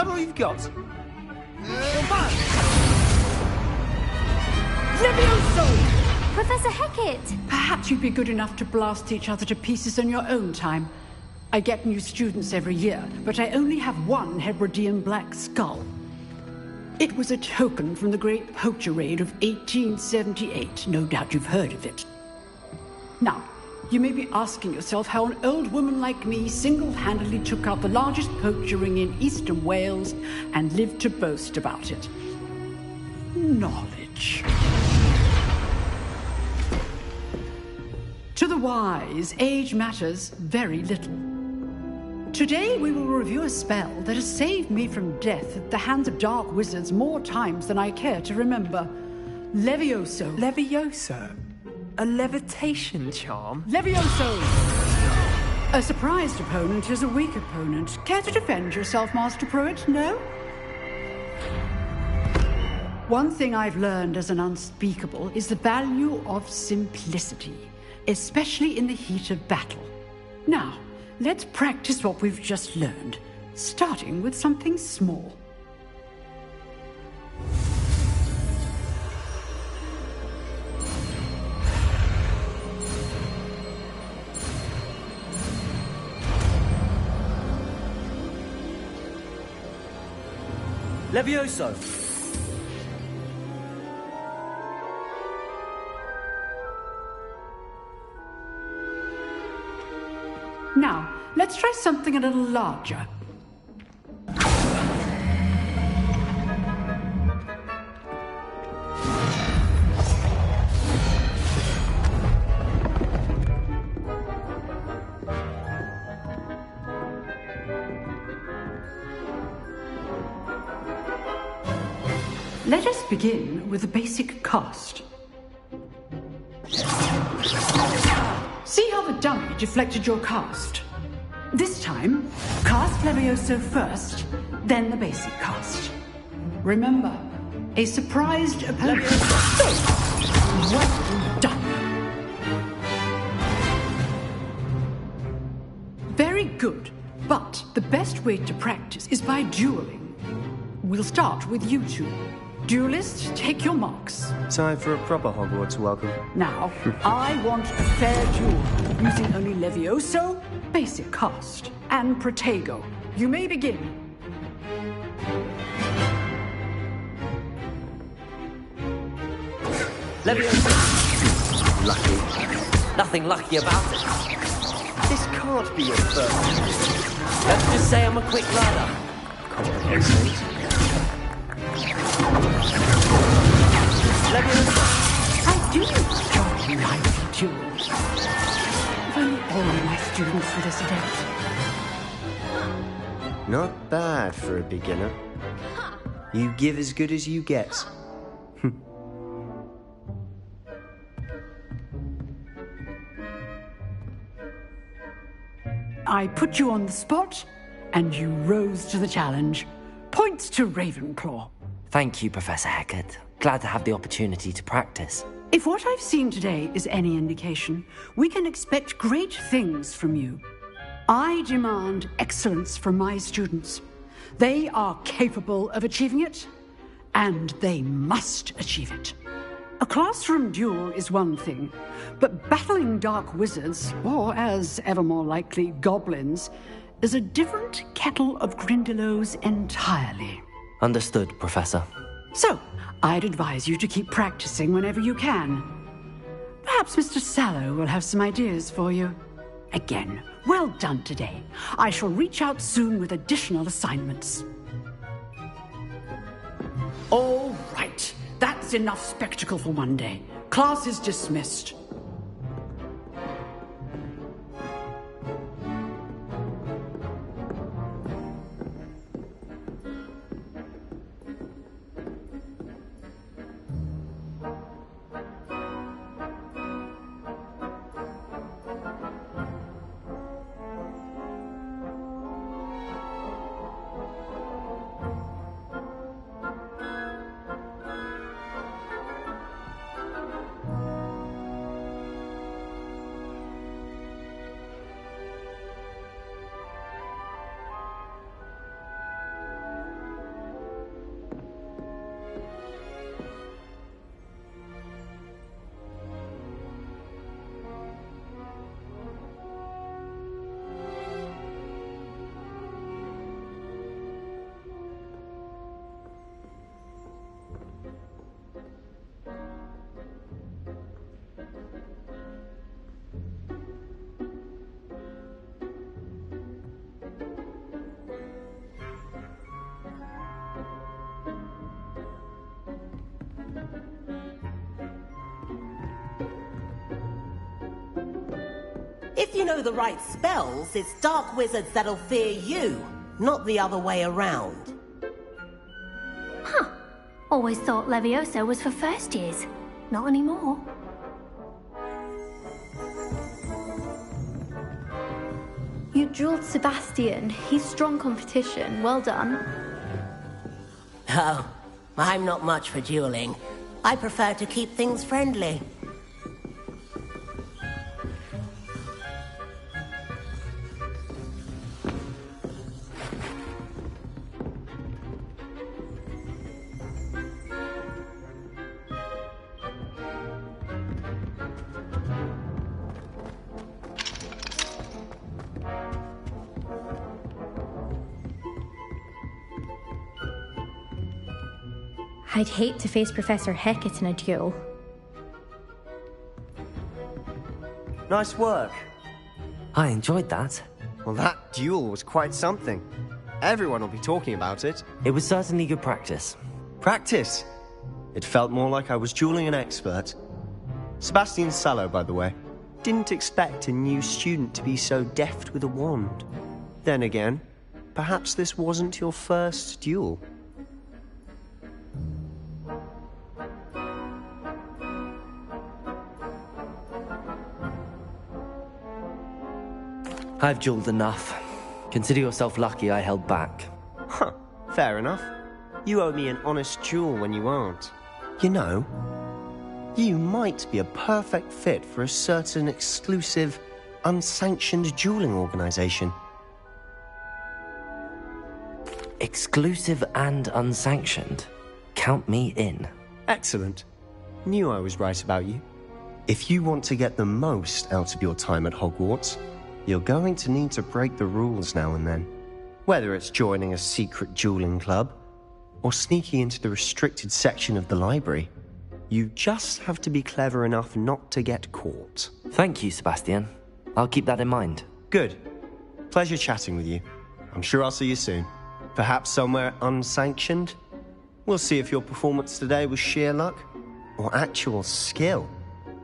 that all you've got? Levioso! Professor Hecat! Perhaps you'd be good enough to blast each other to pieces in your own time. I get new students every year, but I only have one Hebridean black skull. It was a token from the Great Poacher Raid of 1878. No doubt you've heard of it. Now, you may be asking yourself how an old woman like me single-handedly took out the largest poacher ring in eastern Wales and lived to boast about it. Knowledge. To the wise, age matters very little. Today we will review a spell that has saved me from death at the hands of dark wizards more times than I care to remember. Levioso. Levioso? A levitation charm? Levioso! A surprised opponent is a weak opponent. Care to defend yourself, Master Pruitt? No? One thing I've learned as an unspeakable is the value of simplicity, especially in the heat of battle. Now, let's practice what we've just learned, starting with something small. Levioso! Now, let's try something a little larger. Let us begin with a basic cast. See how the dummy deflected your cast? This time, cast Levioso first, then the basic cast. Remember, a surprised opponent. Well done. Very good, but the best way to practice is by dueling. We'll start with you two. Duelists, take your marks. Time for a proper Hogwarts welcome. Now, I want a fair duel, using only Levioso, basic cast, and Protego. You may begin. Levioso! Lucky. Nothing lucky about it. This can't be your first. Let's just say I'm a quick learner. Complicates things. I do enjoy lively duels. If only all my students for this event. Not bad for a beginner. You give as good as you get. I put you on the spot, and you rose to the challenge. Points to Ravenclaw. Thank you, Professor Hecat. Glad to have the opportunity to practice. If what I've seen today is any indication, we can expect great things from you. I demand excellence from my students. They are capable of achieving it, and they must achieve it. A classroom duel is one thing, but battling dark wizards, or as ever more likely, goblins, is a different kettle of Grindylows entirely. Understood, Professor. So, I'd advise you to keep practicing whenever you can. Perhaps Mr. Sallow will have some ideas for you. Again, well done today. I shall reach out soon with additional assignments. All right. That's enough spectacle for one day. Class is dismissed. If you know the right spells, it's dark wizards that'll fear you, not the other way around. Huh. Always thought Levioso was for first years. Not anymore. You dueled Sebastian. He's strong competition. Well done. Oh, I'm not much for dueling. I prefer to keep things friendly. I'd hate to face Professor Hecat in a duel. Nice work. I enjoyed that. Well, that duel was quite something. Everyone will be talking about it. It was certainly good practice. Practice. It felt more like I was dueling an expert. Sebastian Sallow, by the way. Didn't expect a new student to be so deft with a wand. Then again, perhaps this wasn't your first duel. I've dueled enough. Consider yourself lucky I held back. Huh, fair enough. You owe me an honest duel when you aren't. You know, you might be a perfect fit for a certain exclusive, unsanctioned dueling organization. Exclusive and unsanctioned. Count me in. Excellent. Knew I was right about you. If you want to get the most out of your time at Hogwarts, you're going to need to break the rules now and then. Whether it's joining a secret dueling club, or sneaking into the restricted section of the library, you just have to be clever enough not to get caught. Thank you, Sebastian. I'll keep that in mind. Good. Pleasure chatting with you. I'm sure I'll see you soon. Perhaps somewhere unsanctioned? We'll see if your performance today was sheer luck, or actual skill.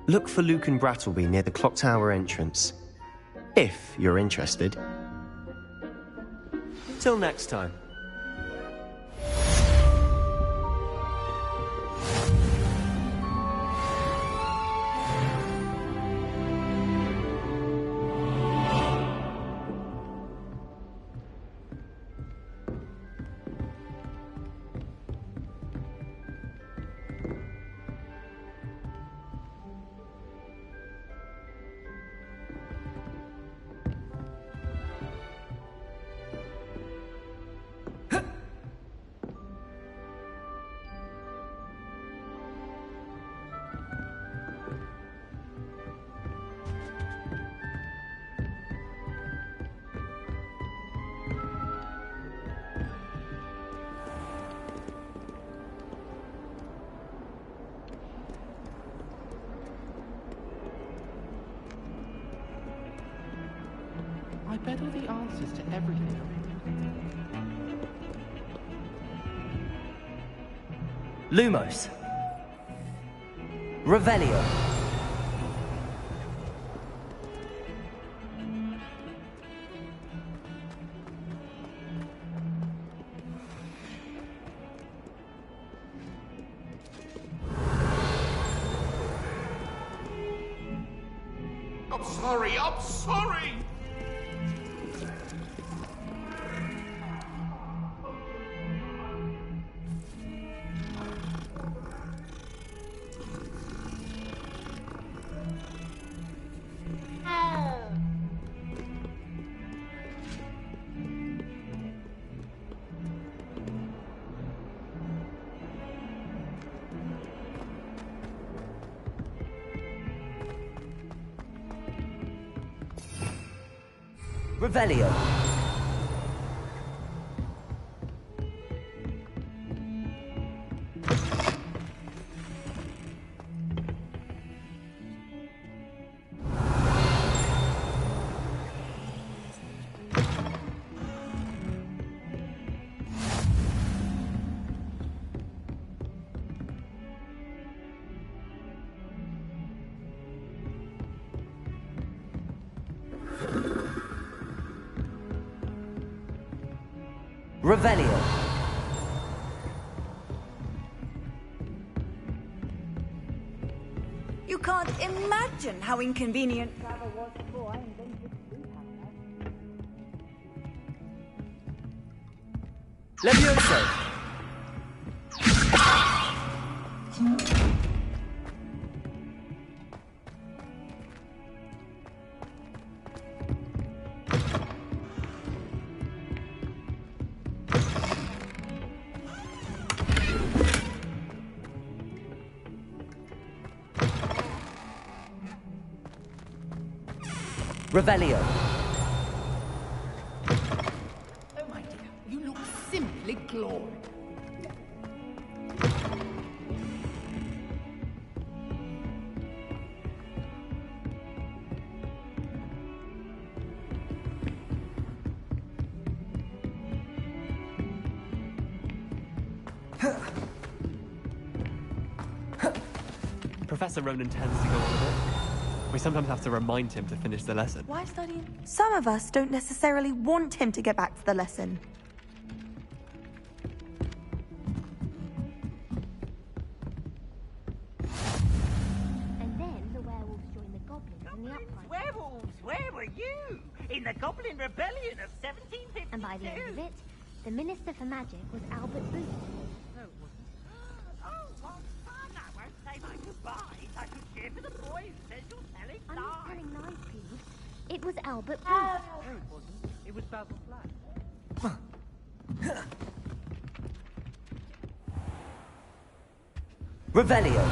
Look for Luke and Brattleby near the clock tower entrance. If you're interested. Till next time. I bet all the answers to everything. Lumos. Revelio. I'm sorry! Revelio. Revelio. You can't imagine how inconvenient travel was before I invented Levioso. Revelio. Oh, my dear, you look simply glorious. Professor Ronan tends to go on a bit. We sometimes have to remind him to finish the lesson. Why studying? Some of us don't necessarily want him to get back to the lesson. And then the werewolves joined the goblins in the uprising. Werewolves, where were you? In the Goblin Rebellion of 1752? And by the end of it, the Minister for Magic was Albert Booth. No, it wasn't. Oh, what fun! I won't say my goodbyes. I could cheer for the boy who says you're telling I'm lies. not telling lies, please. It was Albert Booth. No, it wasn't. It was Basil Flack. Revelio.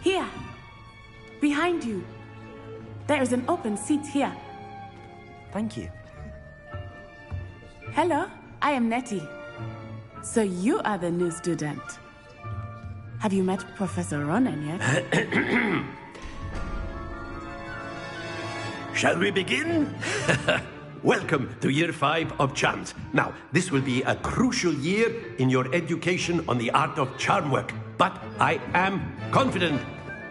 Here. Behind you. There is an open seat here. Thank you. Hello, I am Nettie. So you are the new student. Have you met Professor Ronan yet? Shall we begin? Welcome to Year 5 of Charms. Now, this will be a crucial year in your education on the art of charm work. But I am confident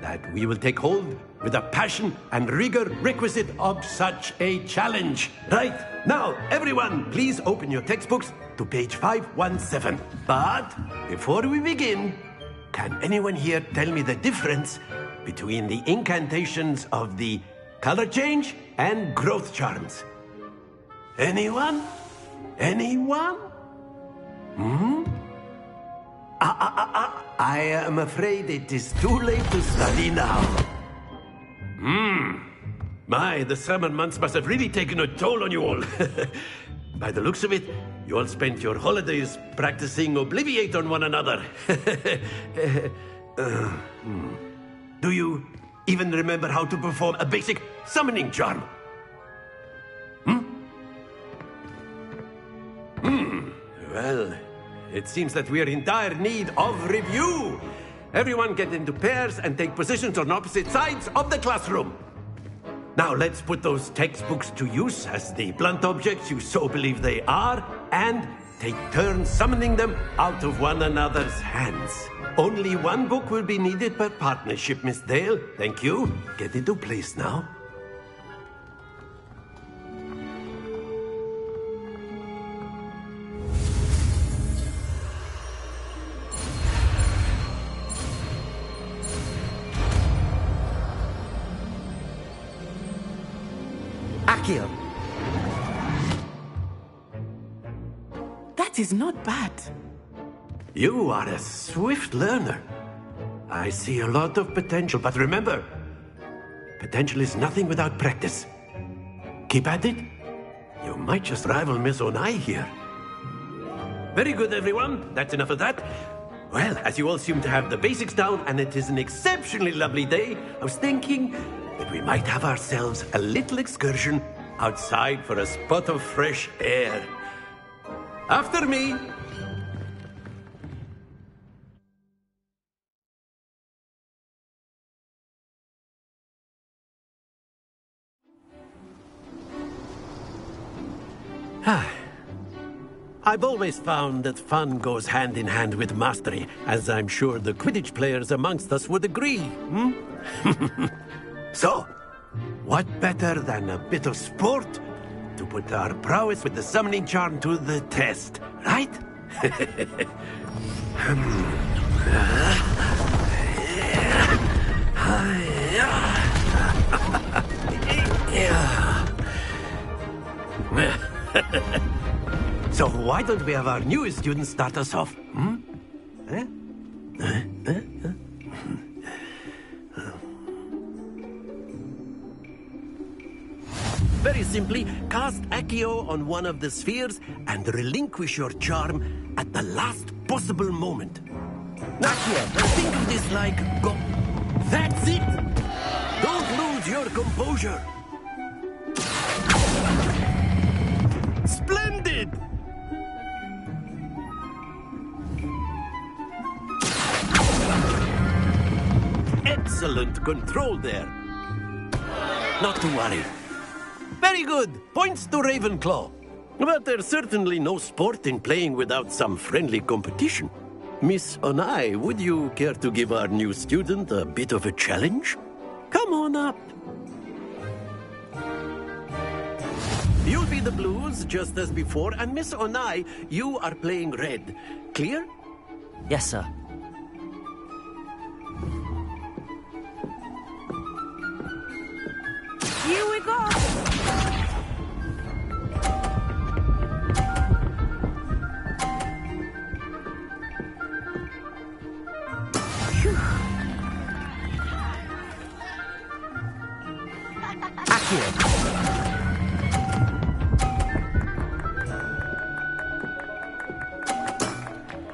that we will take hold with the passion and rigor requisite of such a challenge. Right, now, everyone, please open your textbooks to page 517. But before we begin, can anyone here tell me the difference between the incantations of the color change and growth charms? Anyone? Anyone? I am afraid it is too late to study now. My, the summer months must have really taken a toll on you all. By the looks of it, you all spent your holidays practicing Obliviate on one another. Do you even remember how to perform a basic summoning charm? Well, it seems that we are in dire need of review. Everyone get into pairs and take positions on opposite sides of the classroom. Now let's put those textbooks to use as the blunt objects you so believe they are, and take turns summoning them out of one another's hands. Only one book will be needed per partnership, Miss Dale. Thank you. Get into place now. Accio. That is not bad. You are a swift learner. I see a lot of potential, but remember, potential is nothing without practice. Keep at it. You might just rival Miss Onai here. Very good, everyone. That's enough of that. Well, as you all seem to have the basics down, and it is an exceptionally lovely day, I was thinking that we might have ourselves a little excursion outside for a spot of fresh air. After me. I've always found that fun goes hand in hand with mastery, as I'm sure the Quidditch players amongst us would agree. So, what better than a bit of sport to put our prowess with the summoning charm to the test, right? So why don't we have our newest student start us off? Very simply, cast Accio on one of the spheres and relinquish your charm at the last possible moment. Now, think of this like go. That's it! Don't lose your composure. Splendid! Excellent control there. Not to worry. Very good. Points to Ravenclaw. But there's certainly no sport in playing without some friendly competition. Miss Onai, would you care to give our new student a bit of a challenge? Come on up. You'll be the blues just as before, and Miss Onai, you are playing red. Clear? Yes, sir. Here we go.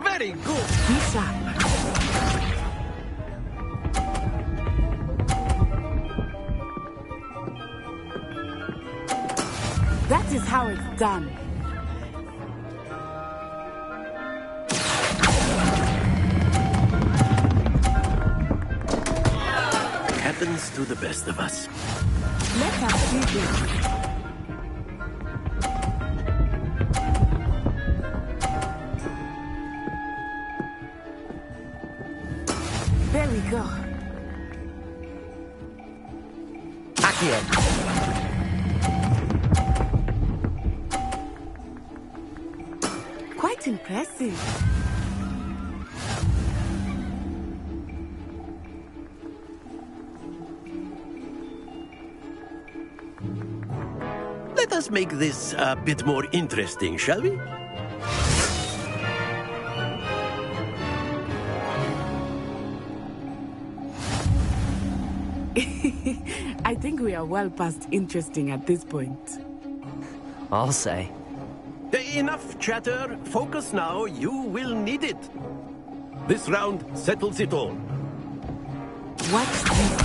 Very good. Be sharp. That is how it's done. Happens to the best of us. Let us do this. There we go. Accio. Quite impressive. Let us make this a bit more interesting, shall we? I think we are well past interesting at this point. I'll say. Enough chatter. Focus now. You will need it. This round settles it all. Watch this.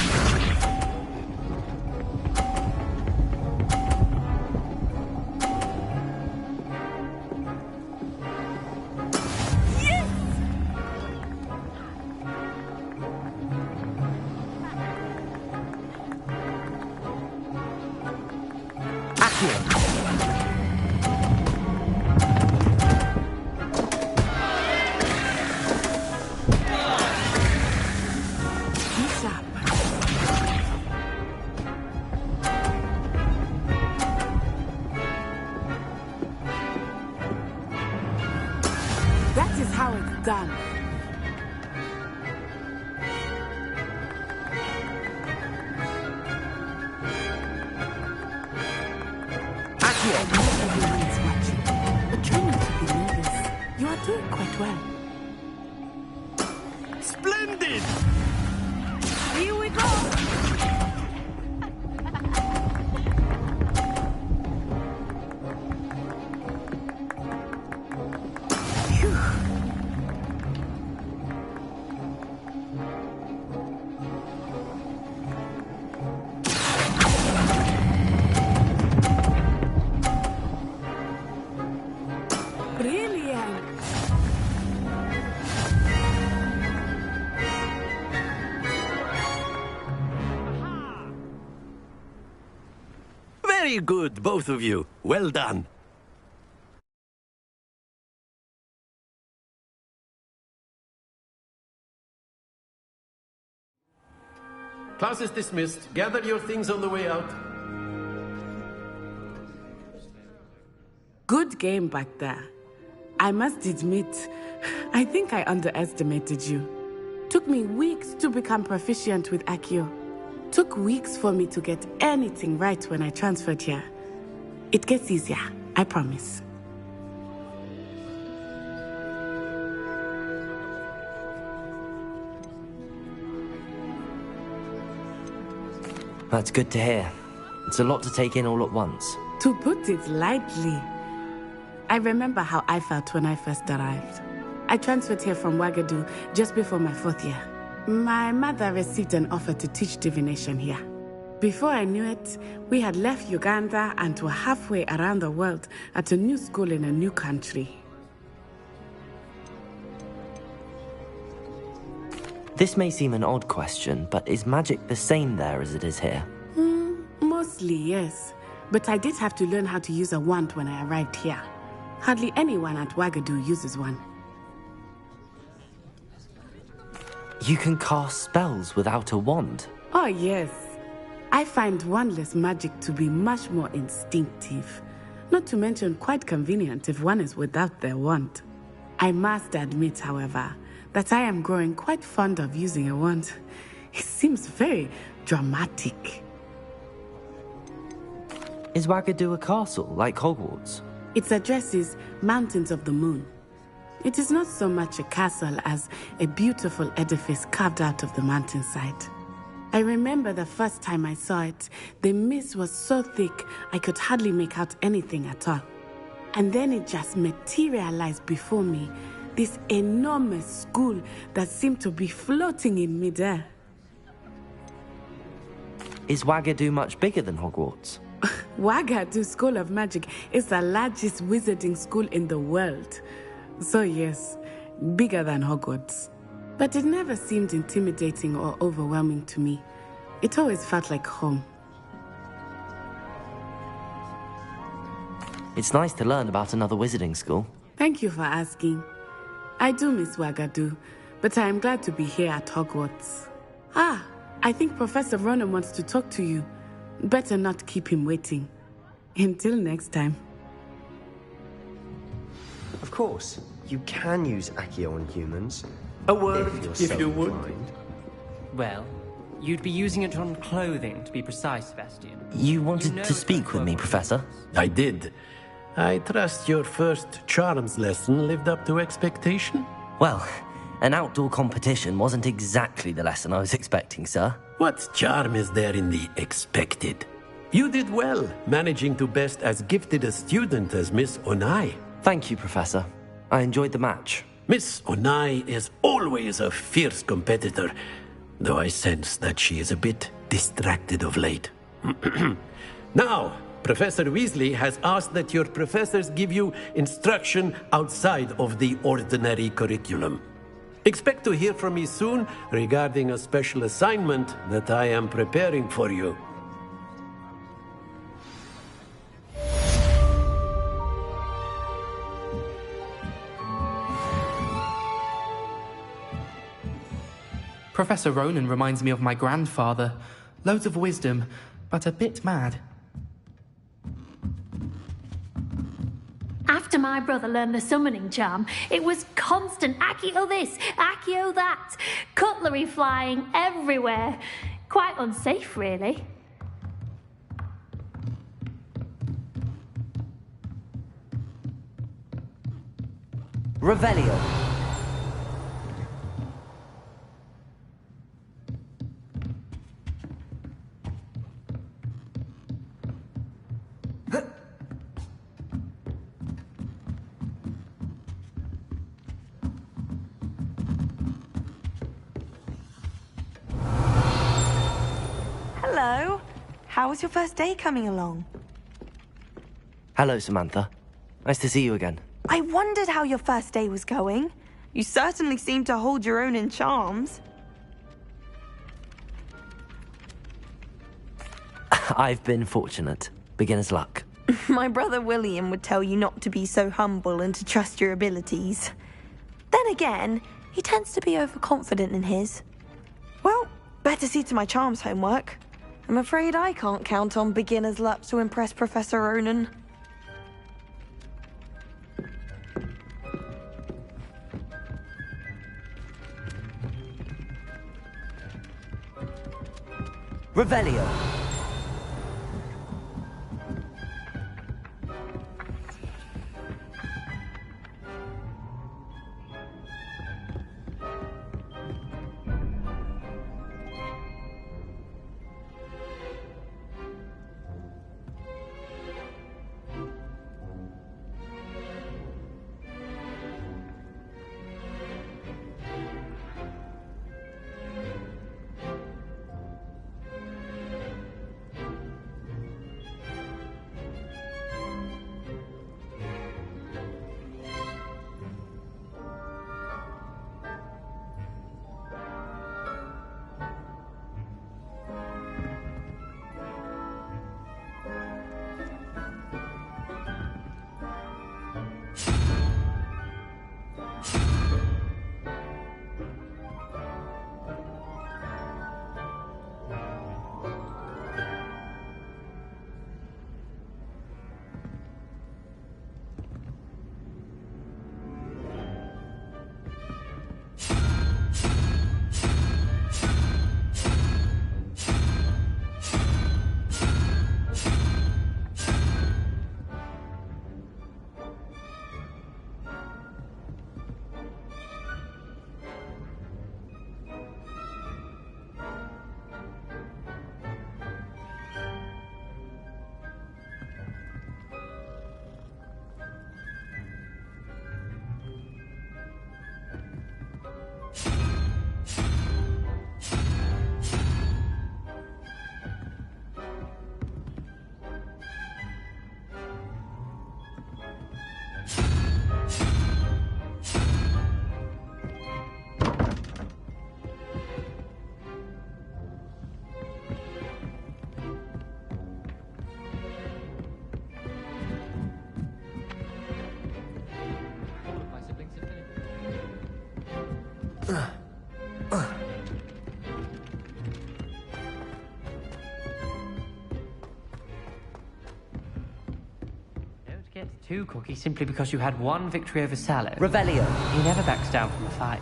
That is how it's done. I know everyone is watching, but try not to be nervous. You are doing quite well. Splendid! Here we go. Very good, both of you. Well done. class is dismissed. Gather your things on the way out. Good game back there. I must admit, I think I underestimated you. Took me weeks to become proficient with Accio. Took weeks for me to get anything right when I transferred here. It gets easier, I promise. That's good to hear. It's a lot to take in all at once. To put it lightly, I remember how I felt when I first arrived. I transferred here from Wagadu just before my 4th year. My mother received an offer to teach divination here. Before I knew it, we had left Uganda and were halfway around the world at a new school in a new country. This may seem an odd question, but is magic the same there as it is here? Mostly, yes. But I did have to learn how to use a wand when I arrived here. Hardly anyone at Wagadu uses one. You can cast spells without a wand? Oh, yes. I find wandless magic to be much more instinctive. Not to mention quite convenient if one is without their wand. I must admit, however, that I am growing quite fond of using a wand. It seems very dramatic. Is Wagadu a castle, like Hogwarts? Its address is Mountains of the Moon. It is not so much a castle as a beautiful edifice carved out of the mountainside. I remember the first time I saw it, the mist was so thick I could hardly make out anything at all. And then it just materialized before me, this enormous school that seemed to be floating in midair. Is Wagadu much bigger than Hogwarts? Wagadu School of Magic is the largest wizarding school in the world. So yes, bigger than Hogwarts. But it never seemed intimidating or overwhelming to me. It always felt like home. It's nice to learn about another wizarding school. Thank you for asking. I do miss Wagadu, but I am glad to be here at Hogwarts. Ah, I think Professor Ronan wants to talk to you. Better not keep him waiting. Until next time. Of course, you can use Accio on humans. A word, if you would. Well, you'd be using it on clothing, to be precise, Sebastian. You wanted to speak with me, Professor? I did. I trust your first charms lesson lived up to expectation? Well, an outdoor competition wasn't exactly the lesson I was expecting, sir. What charm is there in the expected? You did well, managing to best as gifted a student as Miss Onai. Thank you, Professor. I enjoyed the match. Miss Onai is always a fierce competitor, though I sense that she is a bit distracted of late. Now, Professor Weasley has asked that your professors give you instruction outside of the ordinary curriculum. Expect to hear from me soon regarding a special assignment that I am preparing for you. Professor Ronan reminds me of my grandfather. Loads of wisdom, but a bit mad. After my brother learned the summoning charm, it was constant Accio this, Accio that. Cutlery flying everywhere. Quite unsafe, really. Revelio. Hello. How was your first day coming along? Hello, Samantha. Nice to see you again. I wondered how your first day was going. You certainly seem to hold your own in charms. I've been fortunate. Beginner's luck. My brother William would tell you not to be so humble and to trust your abilities. Then again, he tends to be overconfident in his. Well, Better see to my charms homework. I'm afraid I can't count on beginner's luck to impress Professor Ronan. Revelio. Two cookies simply because you had one victory over Sallow. Revelio. He never backs down from a fight.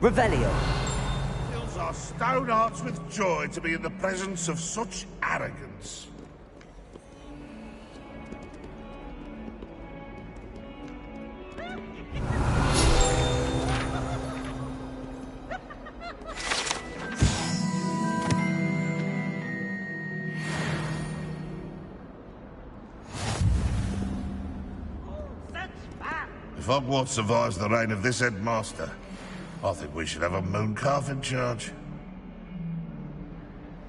Revelio. Fills our stout hearts with joy to be in the presence of such arrogance. If Hogwarts survives the reign of this headmaster, I think we should have a moon calf in charge.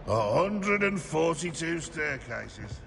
142 staircases.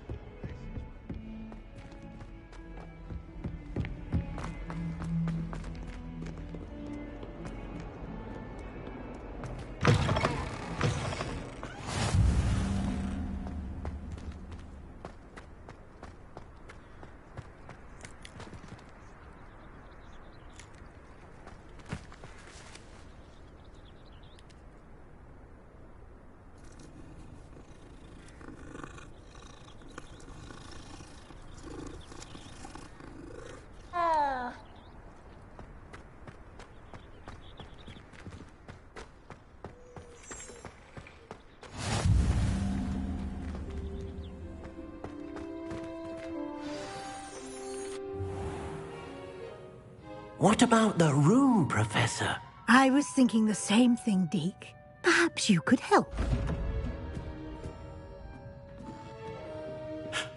What about the room, Professor? I was thinking the same thing, Deke. Perhaps you could help.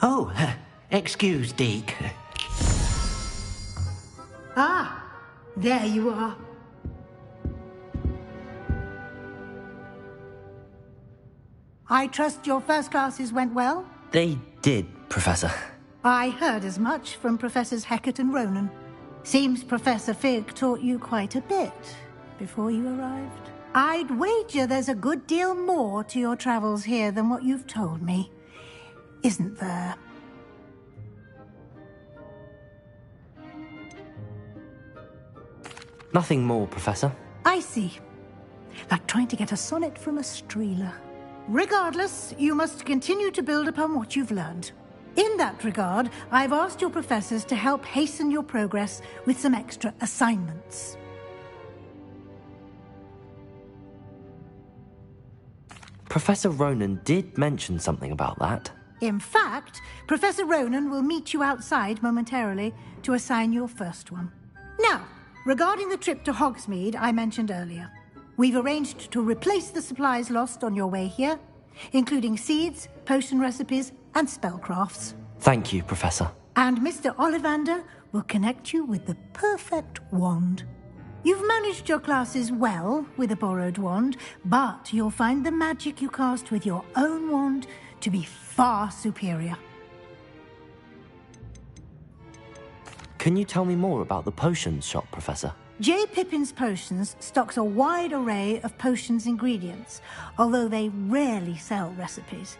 Oh, excuse, Deke. Ah, there you are. I trust your first classes went well? They did, Professor. I heard as much from Professors Hecat and Ronan. Seems Professor Fig taught you quite a bit before you arrived. I'd wager there's a good deal more to your travels here than what you've told me. Isn't there? Nothing more, Professor. I see. Like trying to get a sonnet from a streeler. Regardless, you must continue to build upon what you've learned. In that regard, I've asked your professors to help hasten your progress with some extra assignments. Professor Ronan did mention something about that. In fact, Professor Ronan will meet you outside momentarily to assign your first one. Now, regarding the trip to Hogsmeade I mentioned earlier, we've arranged to replace the supplies lost on your way here, including seeds, potion recipes, and spellcrafts. Thank you, Professor. And Mr. Ollivander will connect you with the perfect wand. You've managed your classes well with a borrowed wand, but you'll find the magic you cast with your own wand to be far superior. Can you tell me more about the potions shop, Professor? J. Pippin's Potions stocks a wide array of potions ingredients, although they rarely sell recipes.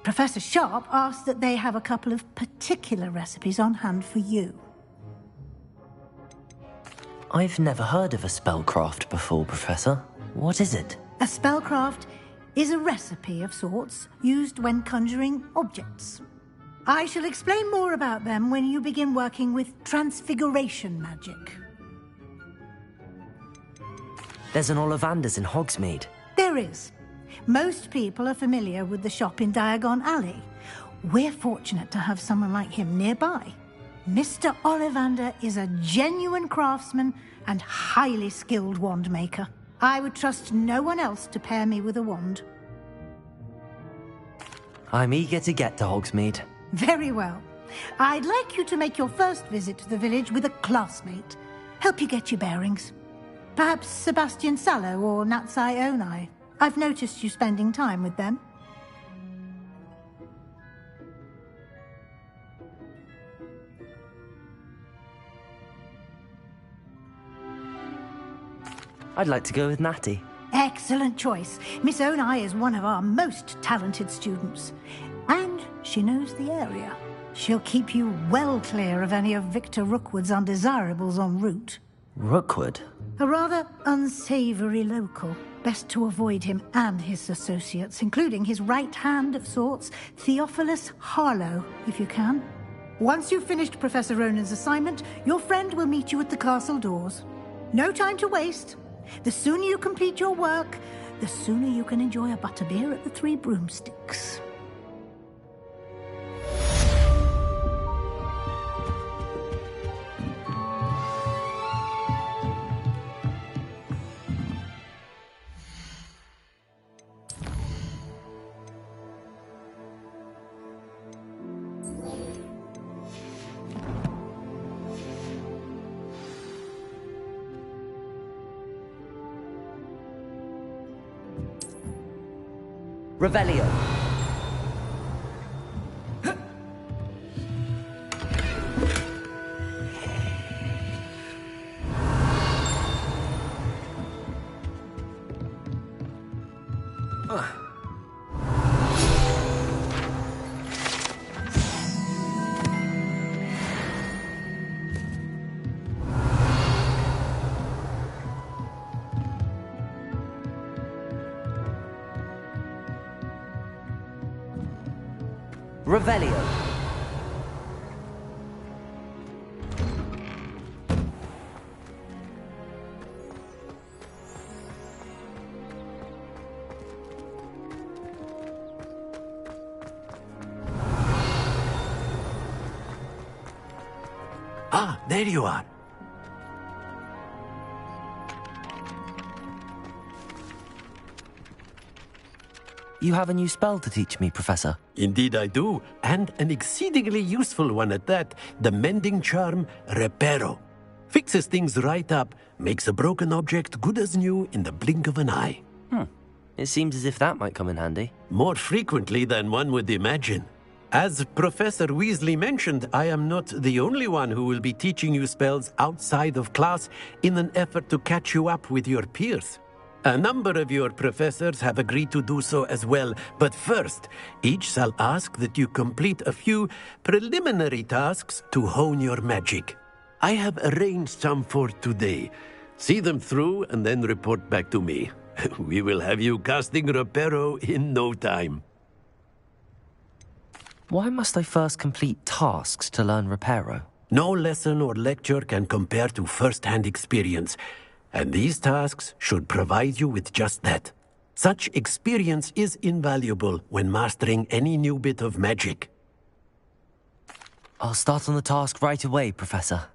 Professor Sharp asked that they have a couple of particular recipes on hand for you. I've never heard of a spellcraft before, Professor. What is it? A spellcraft is a recipe of sorts used when conjuring objects. I shall explain more about them when you begin working with transfiguration magic. There's an Ollivander's in Hogsmeade. There is. Most people are familiar with the shop in Diagon Alley. We're fortunate to have someone like him nearby. Mr. Ollivander is a genuine craftsman and highly skilled wand maker. I would trust no one else to pair me with a wand. I'm eager to get to Hogsmeade. Very well. I'd like you to make your first visit to the village with a classmate. Help you get your bearings. Perhaps Sebastian Sallow or Natsai Onai. I've noticed you spending time with them. I'd like to go with Natty. Excellent choice. Miss Onai is one of our most talented students. And she knows the area. She'll keep you well clear of any of Victor Rookwood's undesirables en route. Rookwood? A rather unsavoury local. Best to avoid him and his associates, including his right hand of sorts, Theophilus Harlow, if you can. Once you've finished Professor Ronan's assignment, your friend will meet you at the castle doors. No time to waste. The sooner you complete your work, the sooner you can enjoy a butterbeer at the Three Broomsticks. Revelio. Revelio. Ah, there you are. You have a new spell to teach me, Professor. Indeed I do, and an exceedingly useful one at that. The mending charm, Reparo. Fixes things right up, makes a broken object good as new in the blink of an eye. It seems as if that might come in handy. More frequently than one would imagine. As Professor Weasley mentioned, I am not the only one who will be teaching you spells outside of class in an effort to catch you up with your peers. A number of your professors have agreed to do so as well, but first, each shall ask that you complete a few preliminary tasks to hone your magic. I have arranged some for today. See them through and then report back to me. We will have you casting Reparo in no time. Why must I first complete tasks to learn Reparo? No lesson or lecture can compare to first-hand experience. And these tasks should provide you with just that. Such experience is invaluable when mastering any new bit of magic. I'll start on the task right away, Professor.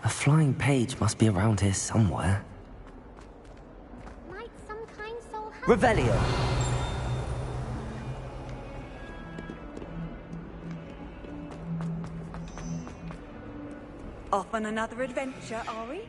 A flying page must be around here somewhere. Might some kind soul help? Revelio. Off on another adventure, are we?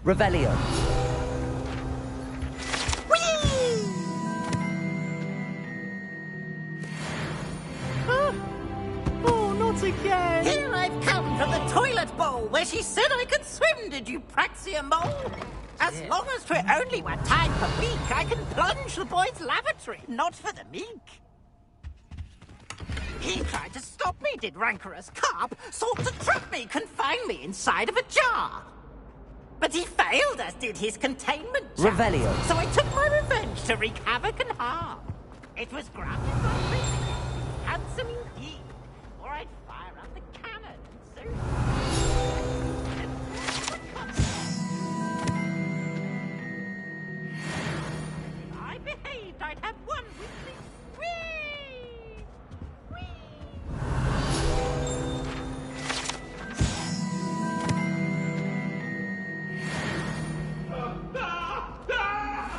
Revelio. Oh, not again! Here I've come from the toilet bowl where she said I could swim, did you praxia mole? As long as 'twere only one time per week, I can plunge the boy's lavatory, not for the meek. He tried to stop me, did rancorous carp, sought to trap me, confine me inside of a jar. But he failed, as did his containment jar. Revelio. So I took my revenge to wreak havoc and harm. It was granted by prison. Handsome indeed. Or I'd fire up the cannon and If I behaved, I'd have one weekly.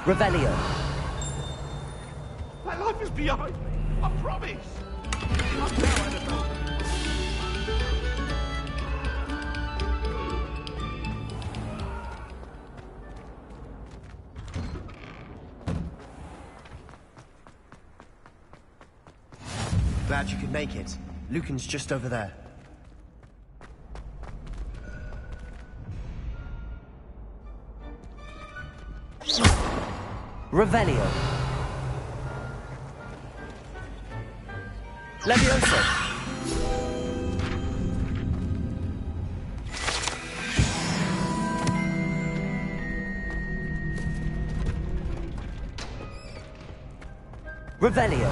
Revelio. My life is behind me. I promise. Glad you could make it. Lucan's just over there. Revelio. Levioso. Revelio.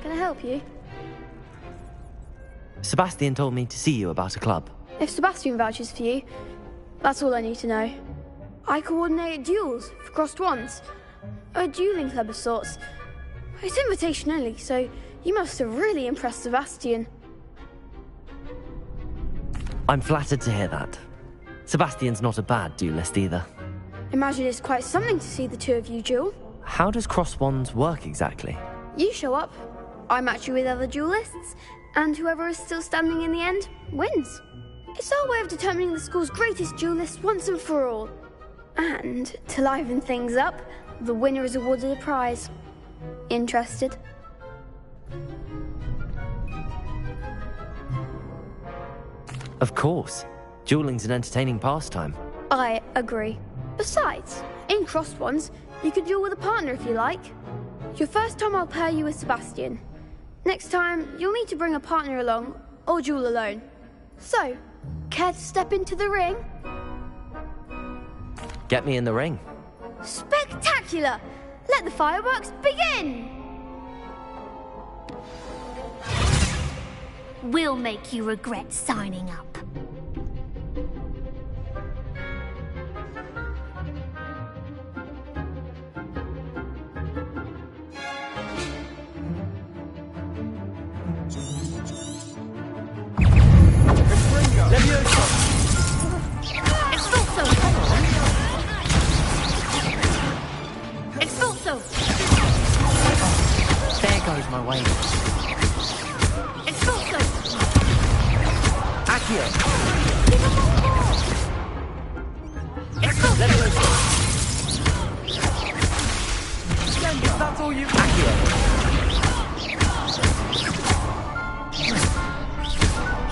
Can I help you? Sebastian told me to see you about a club. If Sebastian vouches for you, that's all I need to know. I coordinate duels for crossed wands. A dueling club of sorts. It's invitation only, so you must have really impressed Sebastian. I'm flattered to hear that. Sebastian's not a bad duelist either. Imagine it's quite something to see the two of you duel. How does cross wands work exactly? You show up, I match you with other duelists, and whoever is still standing in the end wins. It's our way of determining the school's greatest duelist once and for all. And to liven things up, the winner is awarded a prize. Interested? Of course. Dueling's an entertaining pastime. I agree. Besides, in crossed ones, you could duel with a partner if you like. Your first time I'll pair you with Sebastian. Next time, you'll need to bring a partner along, or duel alone. So, care to step into the ring? Get me in the ring. Spectacular! Let the fireworks begin! We'll make you regret signing up. There goes my way. Accio! That's all you... Accio!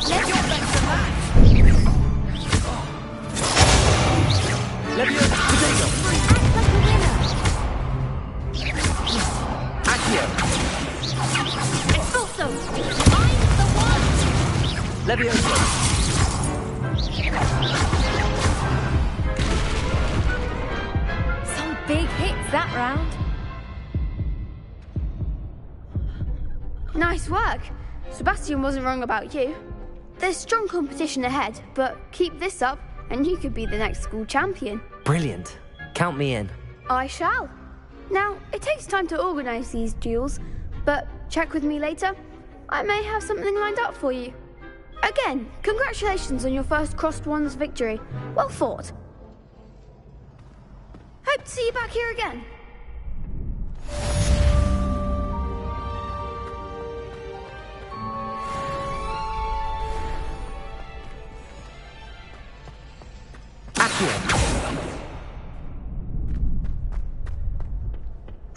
Let your best to match! Levio, potato! Accio! Expulso! I'm the one! Levioso! Some big hits that round. Nice work. Sebastian wasn't wrong about you. There's strong competition ahead, but keep this up and you could be the next school champion. Brilliant. Count me in. I shall. Now, it takes time to organise these duels, but check with me later. I may have something lined up for you. Again, congratulations on your first crossed wands victory. Well fought. Hope to see you back here again.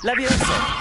Levioso!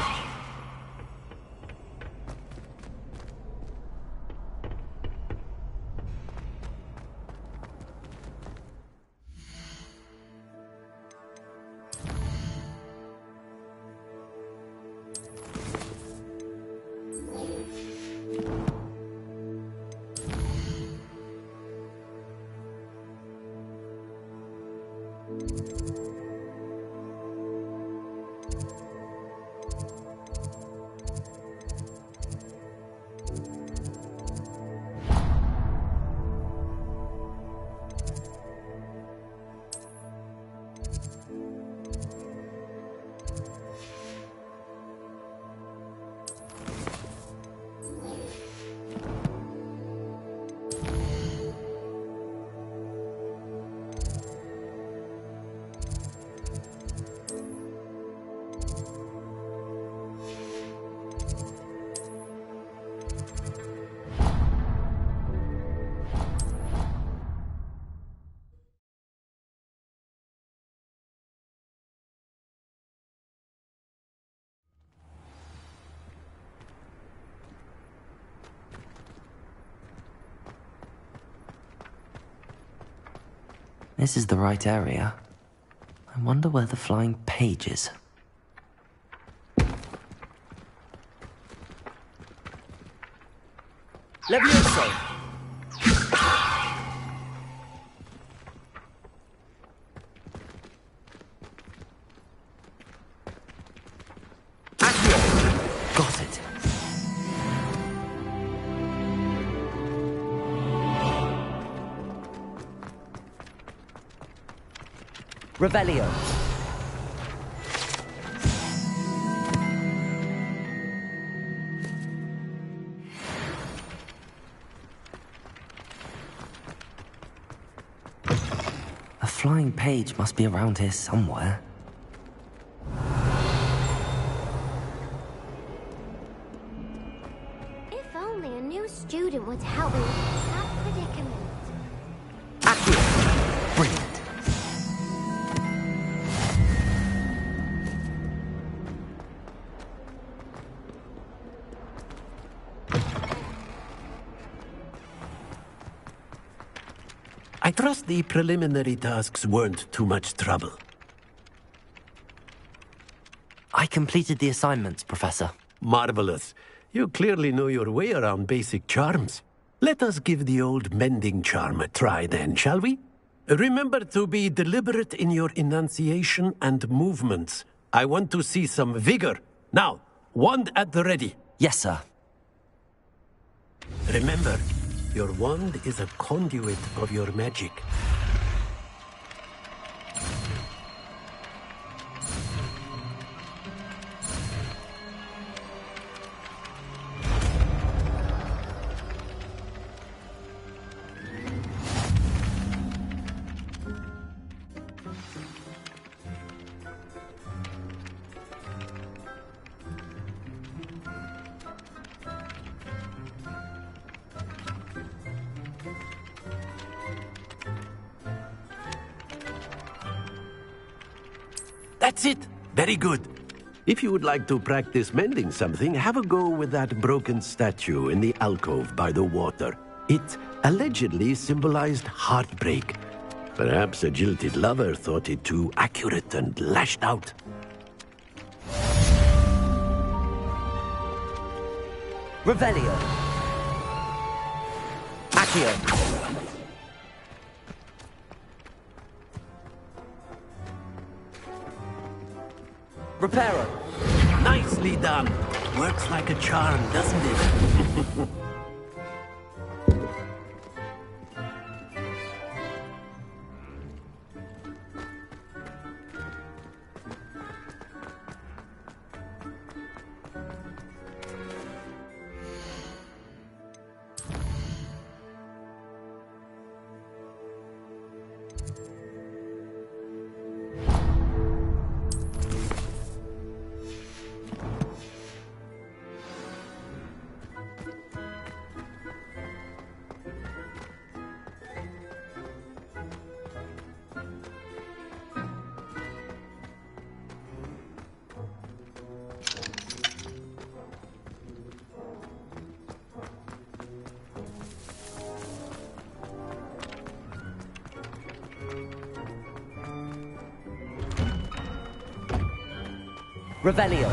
This is the right area. I wonder where the flying page is. Levioso! Accio! Got it. Revelio. A flying page must be around here somewhere. If only a new student would help me with that predicament. Brilliant. I trust the preliminary tasks weren't too much trouble. I completed the assignments, Professor. Marvelous. You clearly know your way around basic charms. Let us give the old mending charm a try then, shall we? Remember to be deliberate in your enunciation and movements. I want to see some vigor. Now, wand at the ready. Yes, sir. Remember, your wand is a conduit of your magic. That's it. Very good. If you would like to practice mending something, have a go with that broken statue in the alcove by the water. It allegedly symbolized heartbreak. Perhaps a jilted lover thought it too accurate and lashed out. Revelio. Accio. Reparo. Nicely done. Works like a charm, doesn't it? Revelio.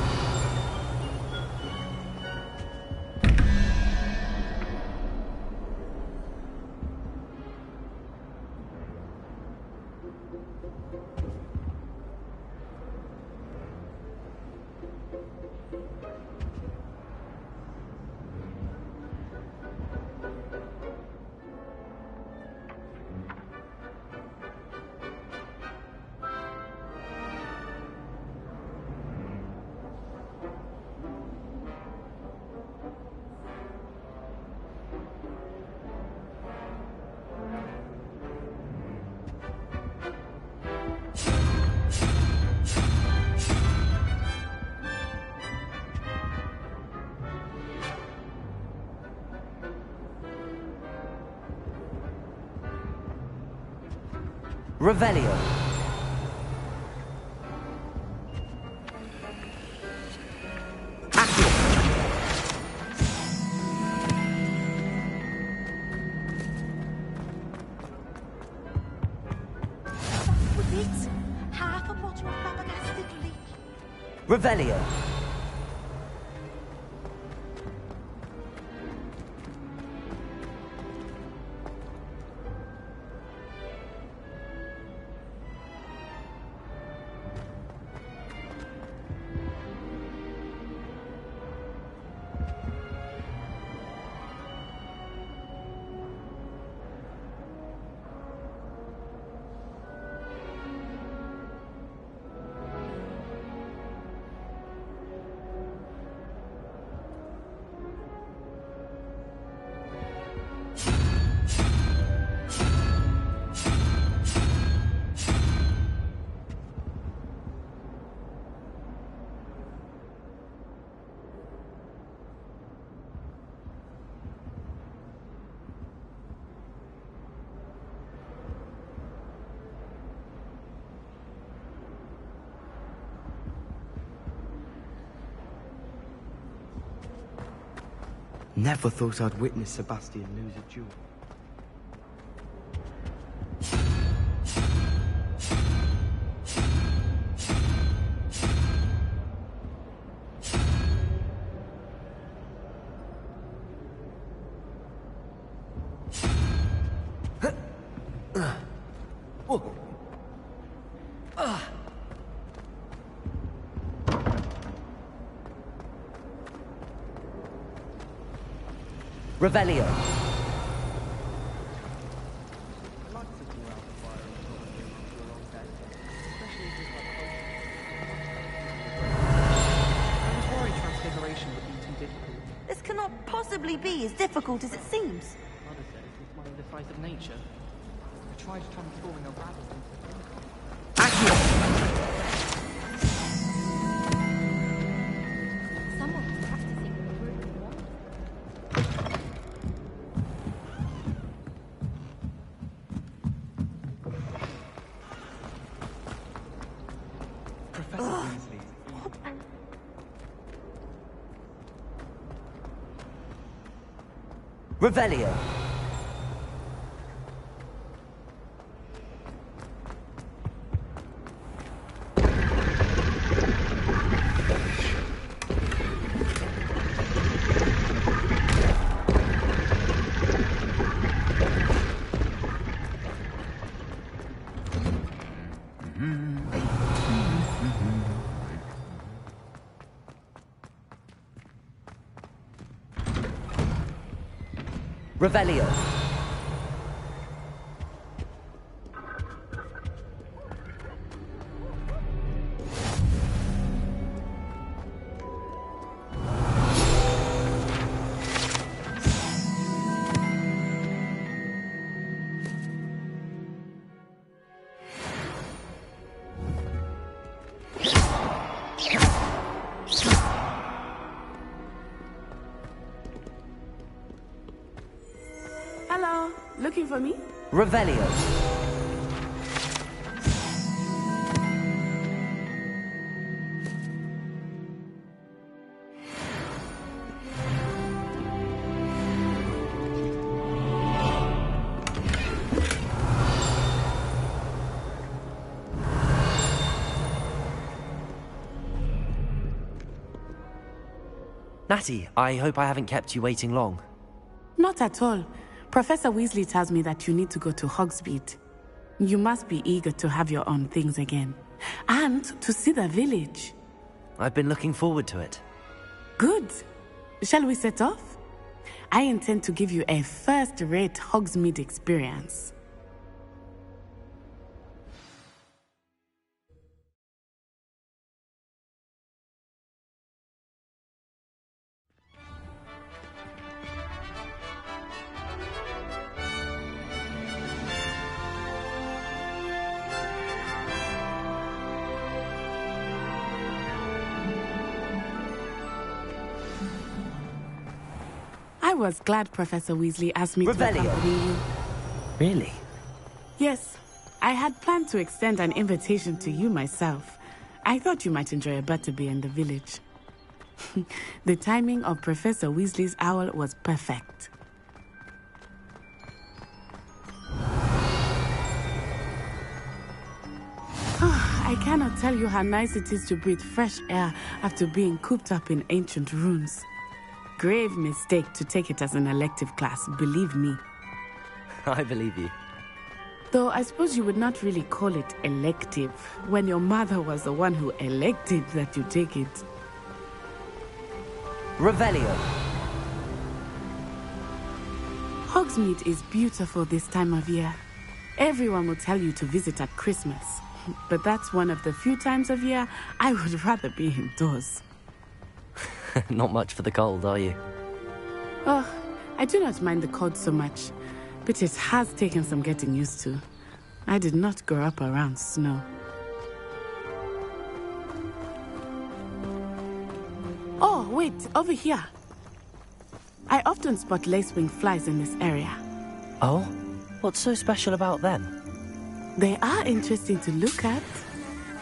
Revelio. Accio. With it, half a bottle of flabbergasted leech. Revelio. Never thought I'd witness Sebastian lose a duel. Revelio. This cannot possibly be as difficult as it seems. Mother says it's one of the size of nature. I tried transforming a rabbit into Someone's practicing with the broken wand. Professor Weasley. Revelio. Revelio. Hello, looking for me? Revelio. Natty, I hope I haven't kept you waiting long. Not at all. Professor Weasley tells me that you need to go to Hogsmeade. You must be eager to have your own things again. And to see the village. I've been looking forward to it. Good. Shall we set off? I intend to give you a first-rate Hogsmeade experience. I was glad Professor Weasley asked me to accompany you. Really? Yes. I had planned to extend an invitation to you myself. I thought you might enjoy a butterbeer in the village. The timing of Professor Weasley's owl was perfect. I cannot tell you how nice it is to breathe fresh air after being cooped up in ancient ruins. Grave mistake to take it as an elective class, believe me. I believe you. Though I suppose you would not really call it elective when your mother was the one who elected that you take it. Revelio. Hogsmeade is beautiful this time of year. Everyone will tell you to visit at Christmas. But that's one of the few times of year I would rather be indoors. Not much for the cold, are you? Oh, I do not mind the cold so much, but it has taken some getting used to. I did not grow up around snow. Oh, wait, over here. I often spot lacewing flies in this area. Oh? What's so special about them? They are interesting to look at,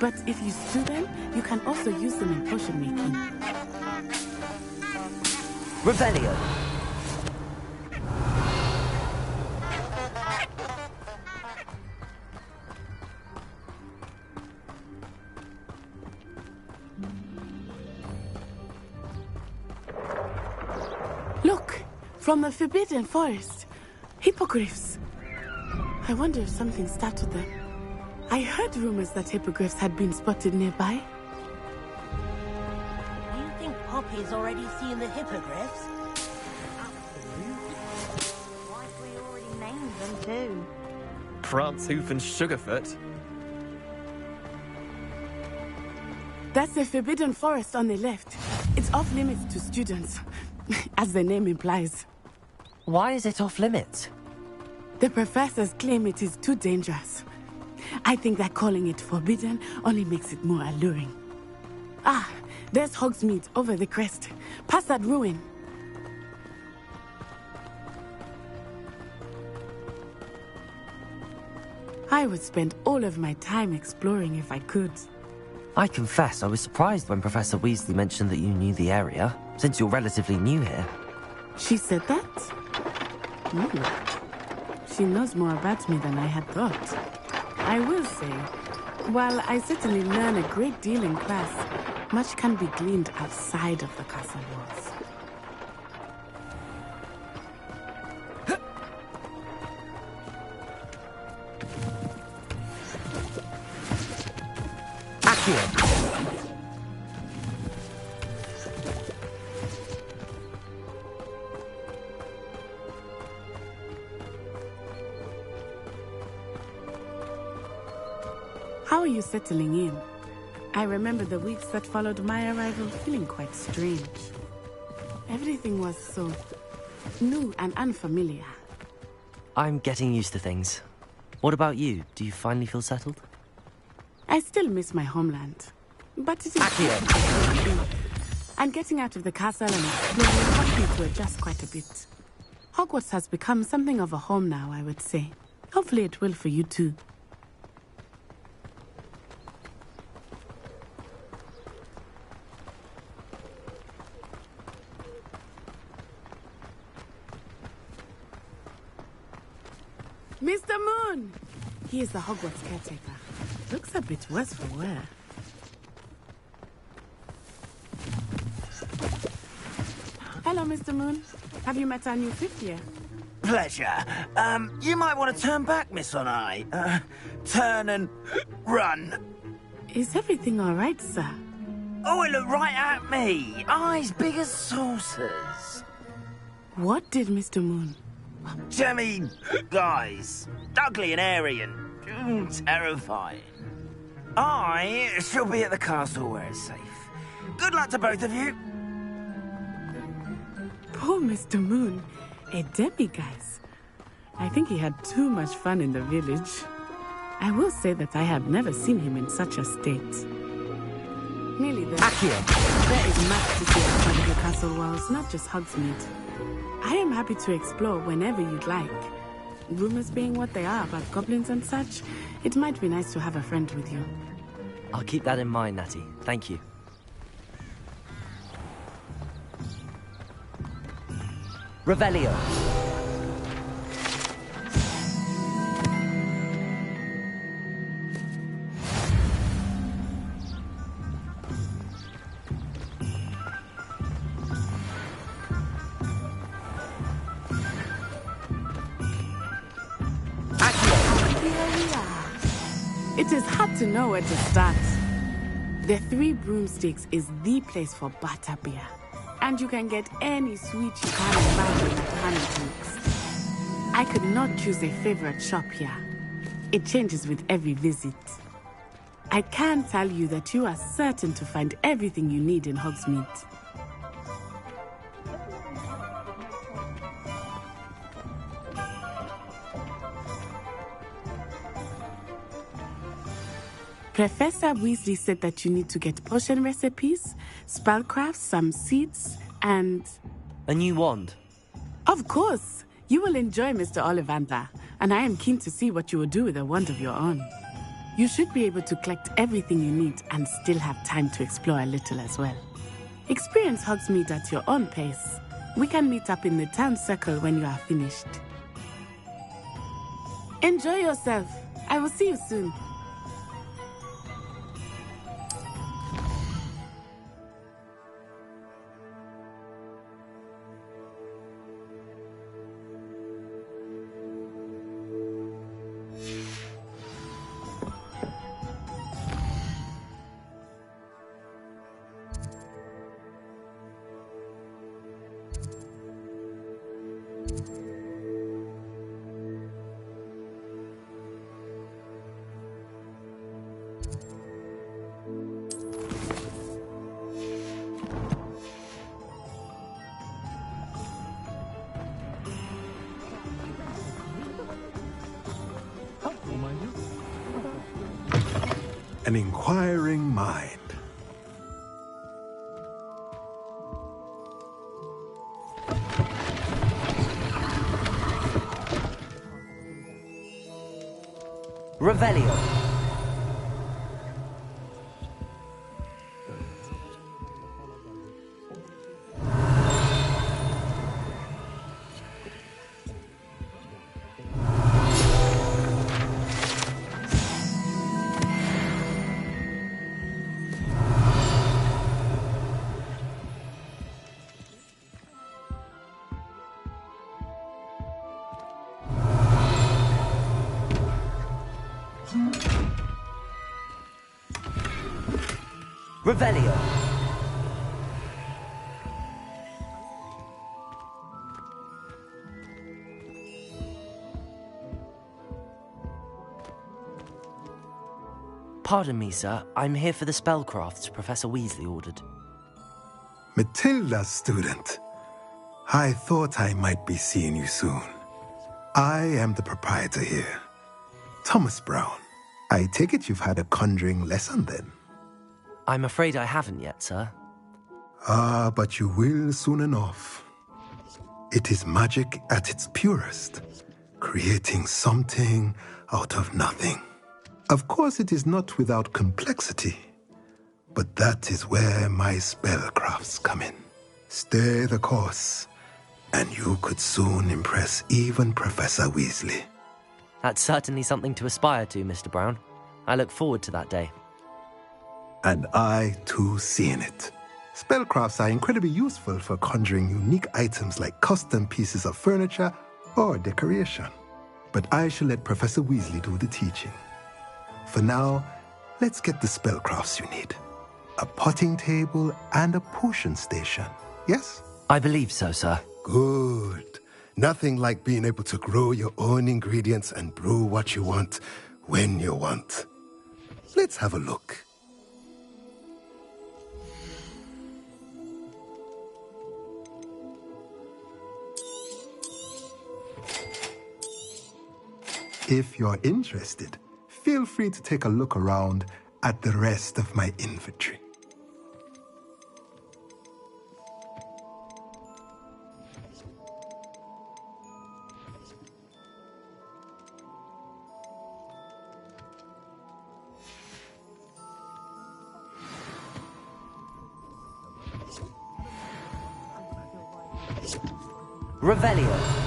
but if you stew them, you can also use them in potion making. Revelio. From the Forbidden Forest. Hippogriffs. I wonder if something startled them. I heard rumors that hippogriffs had been spotted nearby. You think Poppy's already seen the hippogriffs? Absolutely. Why have we already named them too? Prancehoof and Sugarfoot. That's the Forbidden Forest on the left. It's off limits to students, as the name implies. Why is it off limits? The professors claim it is too dangerous. I think that calling it forbidden only makes it more alluring. Ah, there's Hogsmeade over the crest. Past that ruin. I would spend all of my time exploring if I could. I confess I was surprised when Professor Weasley mentioned that you knew the area, since you're relatively new here. She said that? She knows more about me than I had thought. I will say, while I certainly learn a great deal in class, much can be gleaned outside of the castle walls. How are you settling in? I remember the weeks that followed my arrival feeling quite strange. Everything was so new and unfamiliar. I'm getting used to things. What about you? Do you finally feel settled? I still miss my homeland, but it is... And getting out of the castle and exploring helped me to adjust quite a bit. Hogwarts has become something of a home now, I would say. Hopefully it will for you too. Mr. Moon! He is the Hogwarts caretaker. Looks a bit worse for wear. Hello, Mr. Moon. Have you met our new fifth year? Pleasure. You might want to turn back, Miss Onai. Turn and run. Is everything all right, sir? Oh, it looked right at me. Eyes big as saucers. What did Mr. Moon? Jemmy, guys. Ugly and airy and terrifying. I shall be at the castle where it's safe. Good luck to both of you. Poor Mr. Moon. A demiguise. I think he had too much fun in the village. I will say that I have never seen him in such a state. Nearly there. There is much to see outside of the castle walls, not just Hogsmeade. I am happy to explore whenever you'd like. Rumors being what they are about goblins and such, it might be nice to have a friend with you. I'll keep that in mind, Natty. Thank you. Revelio. It is hard to know where to start. The Three Broomsticks is the place for butterbeer. And you can get any sweet you can imagine at Honeycakes. I could not choose a favorite shop here. It changes with every visit. I can tell you that you are certain to find everything you need in Hogsmeade. Professor Weasley said that you need to get potion recipes, spellcrafts, some seeds, and... A new wand? Of course! You will enjoy Mr. Ollivander, and I am keen to see what you will do with a wand of your own. You should be able to collect everything you need and still have time to explore a little as well. Experience Hogsmeade at your own pace. We can meet up in the town circle when you are finished. Enjoy yourself. I will see you soon. An inquiring mind. Revelio. Revelio. Pardon me, sir. I'm here for the spellcrafts Professor Weasley ordered. Matilda's student. I thought I might be seeing you soon. I am the proprietor here, Thomas Brown. I take it you've had a conjuring lesson then? I'm afraid I haven't yet, sir. Ah, but you will soon enough. It is magic at its purest, creating something out of nothing. Of course, it is not without complexity, but that is where my spellcrafts come in. Stay the course, and you could soon impress even Professor Weasley. That's certainly something to aspire to, Mr. Brown. I look forward to that day. And I, too, see in it. Spellcrafts are incredibly useful for conjuring unique items like custom pieces of furniture or decoration. But I shall let Professor Weasley do the teaching. For now, let's get the spellcrafts you need. A potting table and a potion station, yes? I believe so, sir. Good. Nothing like being able to grow your own ingredients and brew what you want when you want. Let's have a look. If you're interested, feel free to take a look around at the rest of my inventory. Revelio.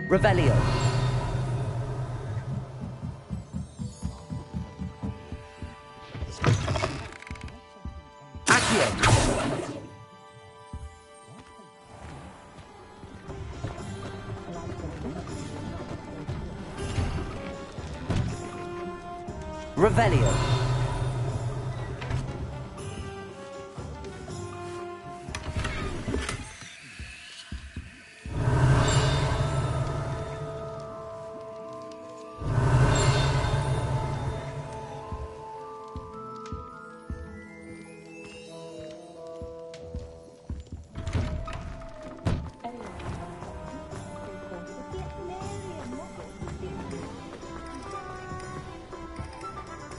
Revelio. Revelio.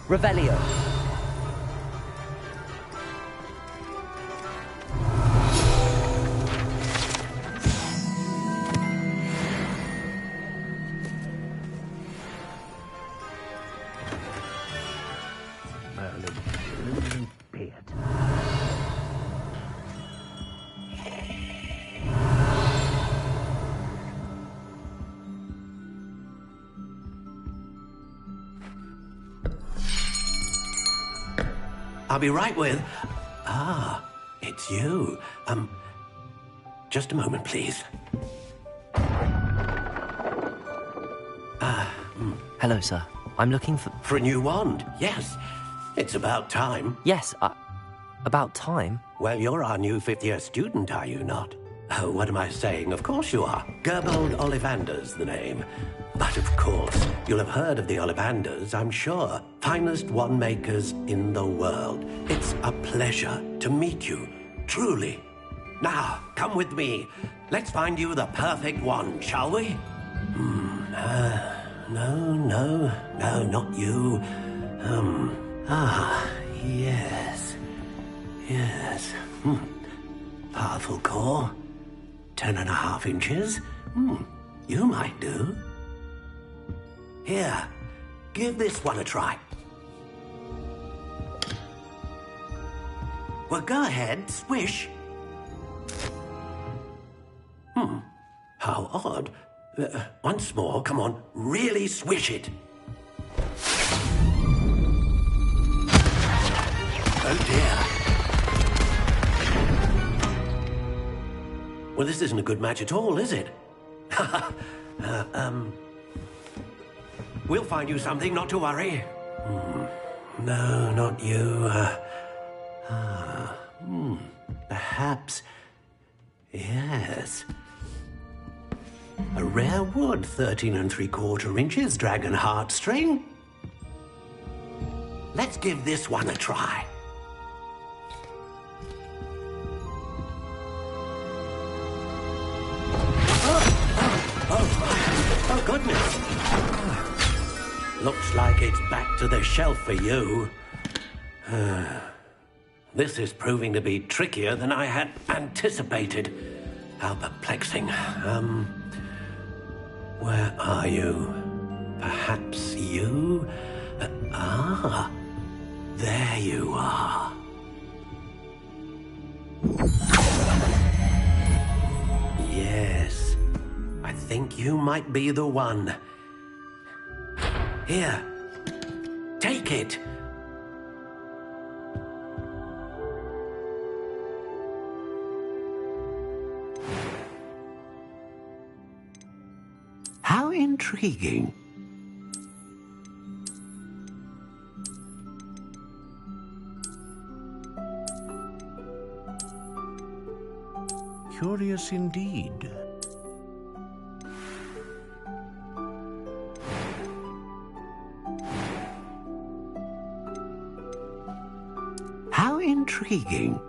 Revelio. I'll be right with... Ah, it's you. Just a moment, please. Hello, sir. I'm looking for... For a new wand, yes. It's about time. Yes, about time? Well, you're our new fifth-year student, are you not? Oh, what am I saying? Of course you are. Gerbold Ollivander's the name. But of course, you'll have heard of the Ollivanders, I'm sure. Finest wand makers in the world. It's a pleasure to meet you, truly. Now, come with me. Let's find you the perfect wand, shall we? No, not you. Yes. Powerful core. 10.5 inches. You might do. Here, give this one a try. Well, go ahead, swish. How odd. Once more, come on, really swish it. Oh dear. Well, this isn't a good match at all, is it? We'll find you something, not to worry. No, not you. Perhaps... Yes. A rare wood, 13 3/4 inches, dragon heartstring. Let's give this one a try. Oh, goodness. Looks like it's back to the shelf for you. This is proving to be trickier than I had anticipated. How perplexing. Where are you? Perhaps you? There you are. Yes, I think you might be the one. Here, take it. How intriguing. Curious indeed. How intriguing.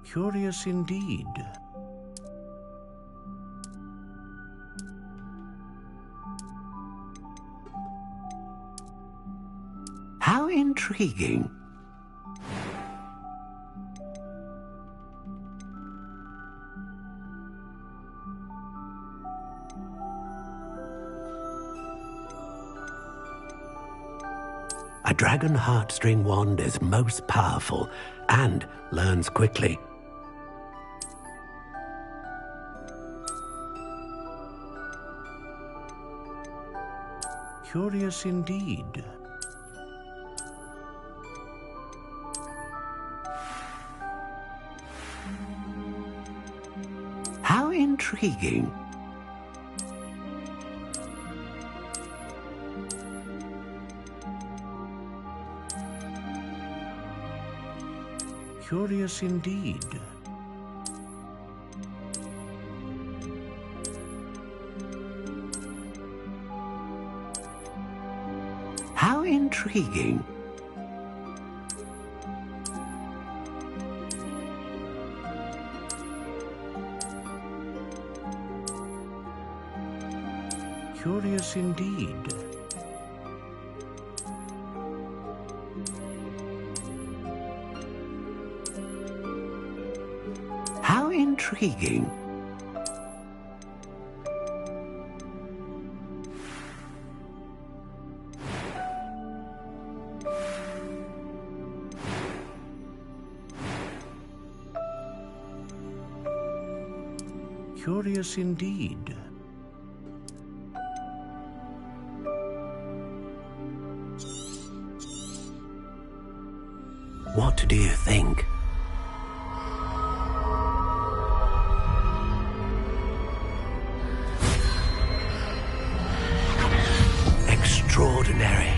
Curious indeed. How intriguing. A dragon heartstring wand is most powerful and learns quickly. Curious indeed. How intriguing. Curious indeed. How intriguing. Curious indeed. How intriguing. Curious indeed. What do you think? Extraordinary.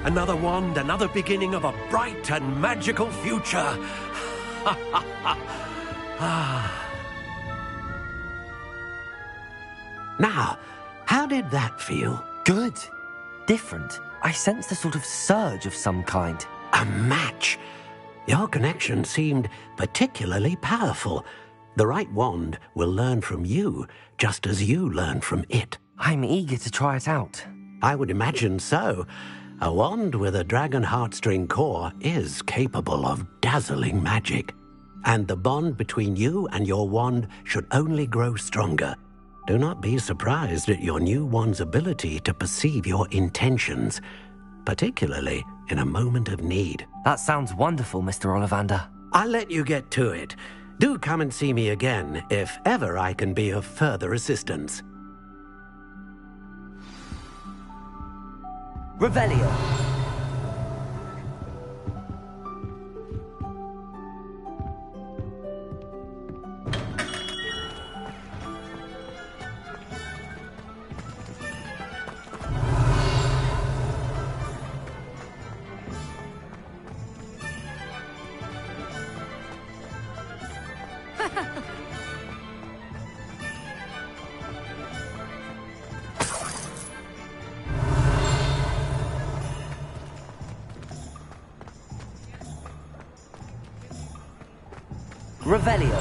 Another wand, another beginning of a bright and magical future. Now, how did that feel? Good. Different. I sensed a sort of surge of some kind. A match. Your connection seemed particularly powerful. The right wand will learn from you, just as you learn from it. I'm eager to try it out. I would imagine so. A wand with a dragon heartstring core is capable of dazzling magic. And the bond between you and your wand should only grow stronger. Do not be surprised at your new wand's ability to perceive your intentions, particularly in a moment of need. That sounds wonderful, Mr. Ollivander. I'll let you get to it. Do come and see me again if ever I can be of further assistance. Revelio. Revelio.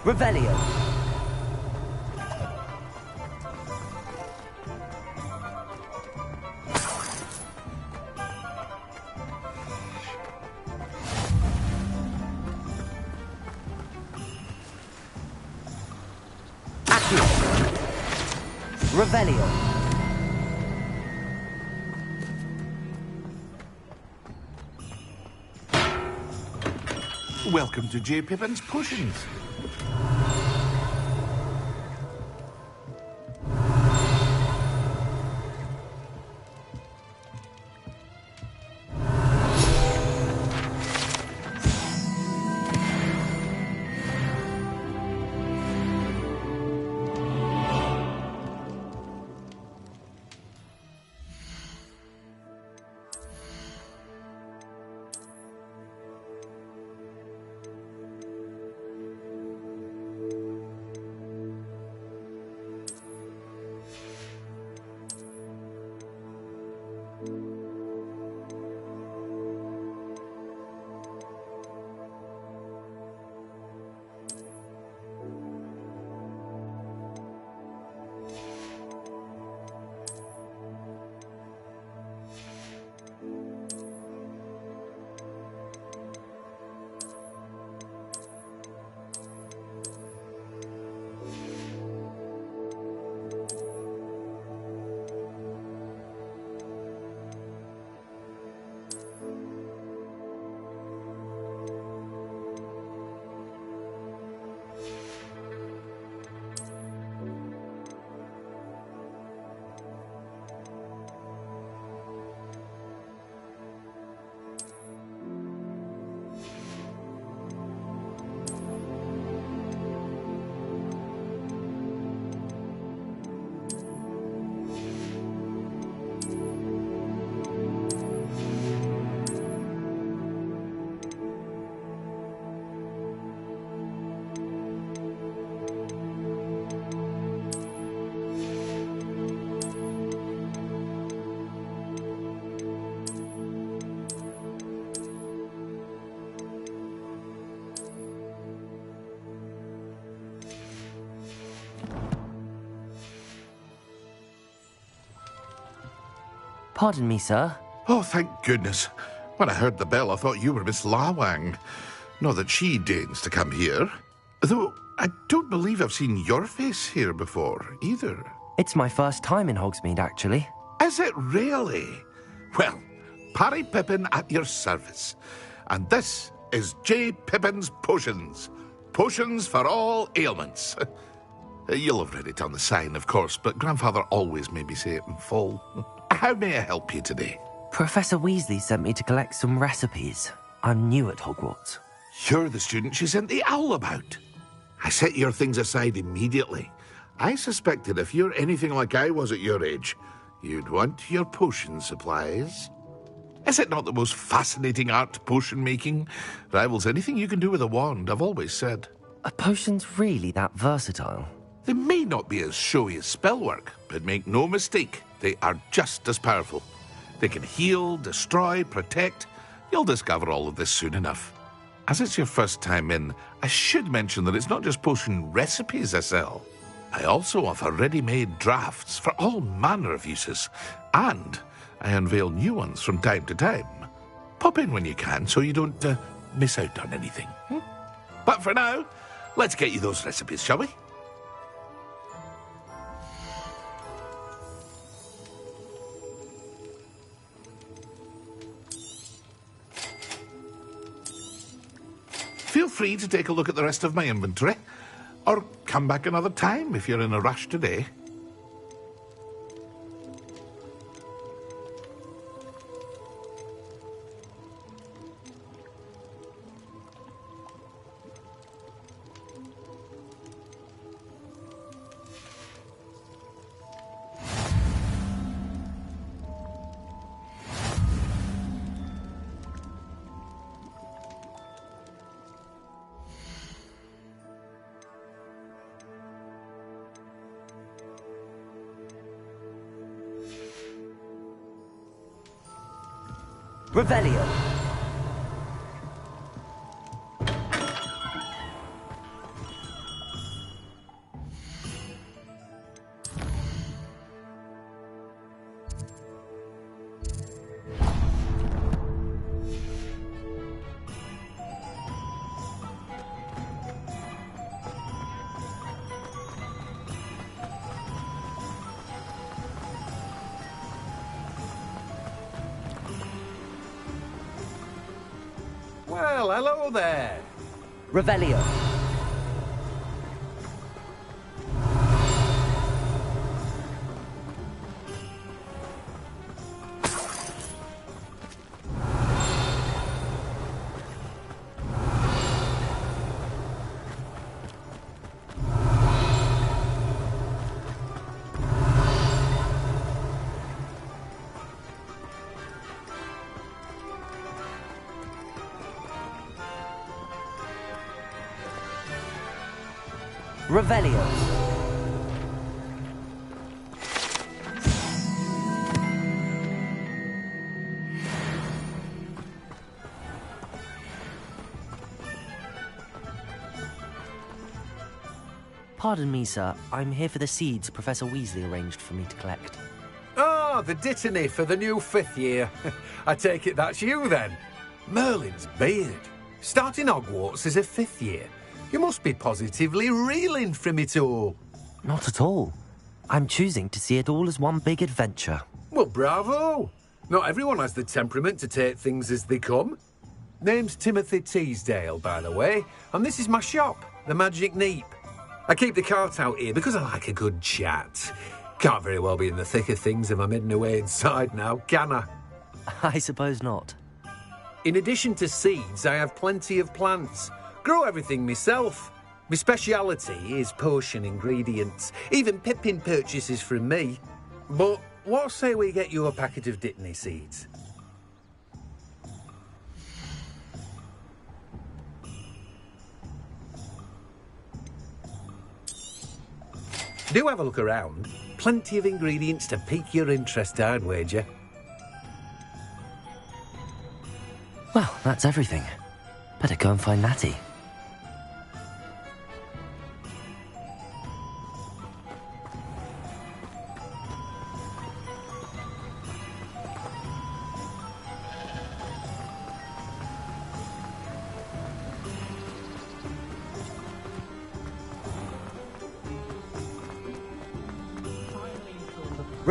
Revelio. Accio. Revelio. Welcome to J. Pippin's Puddings. Pardon me, sir. Oh, thank goodness. When I heard the bell, I thought you were Miss Lawang. Not that she deigns to come here. Though, I don't believe I've seen your face here before, either. It's my first time in Hogsmeade, actually. Is it really? Well, Parry Pippin at your service. And this is J. Pippin's Potions. Potions for all ailments. You'll have read it on the sign, of course, but Grandfather always made me say it in full. How may I help you today? Professor Weasley sent me to collect some recipes. I'm new at Hogwarts. You're the student she sent the owl about. I set your things aside immediately. I suspected if you're anything like I was at your age, you'd want your potion supplies. Is it not the most fascinating art, potion making? Rivals anything you can do with a wand, I've always said. Are potions really that versatile? They may not be as showy as spellwork, but make no mistake, they are just as powerful. They can heal, destroy, protect. You'll discover all of this soon enough. As it's your first time in, I should mention that it's not just potion recipes I sell. I also offer ready-made drafts for all manner of uses, and I unveil new ones from time to time. Pop in when you can so you don't miss out on anything. But for now, let's get you those recipes, shall we? Feel free to take a look at the rest of my inventory, or come back another time if you're in a rush today. Revelio. Well, hello there. Revelio. Revelio. Pardon me, sir. I'm here for the seeds Professor Weasley arranged for me to collect. Ah, the dittany for the new 5th year. I take it that's you, then. Merlin's beard. Starting Hogwarts as a 5th year. You must be positively reeling from it all. Not at all. I'm choosing to see it all as one big adventure. Well, bravo. Not everyone has the temperament to take things as they come. Name's Timothy Teasdale, by the way, and this is my shop, the Magic Neep. I keep the cart out here because I like a good chat. Can't very well be in the thick of things if I'm hidden away inside now, can I? I suppose not. In addition to seeds, I have plenty of plants. Grow everything myself. My speciality is potion ingredients. Even Pippin purchases from me. But what say we get you a packet of dittany seeds? Do have a look around. Plenty of ingredients to pique your interest, I'd wager. Well, that's everything. Better go and find Natty.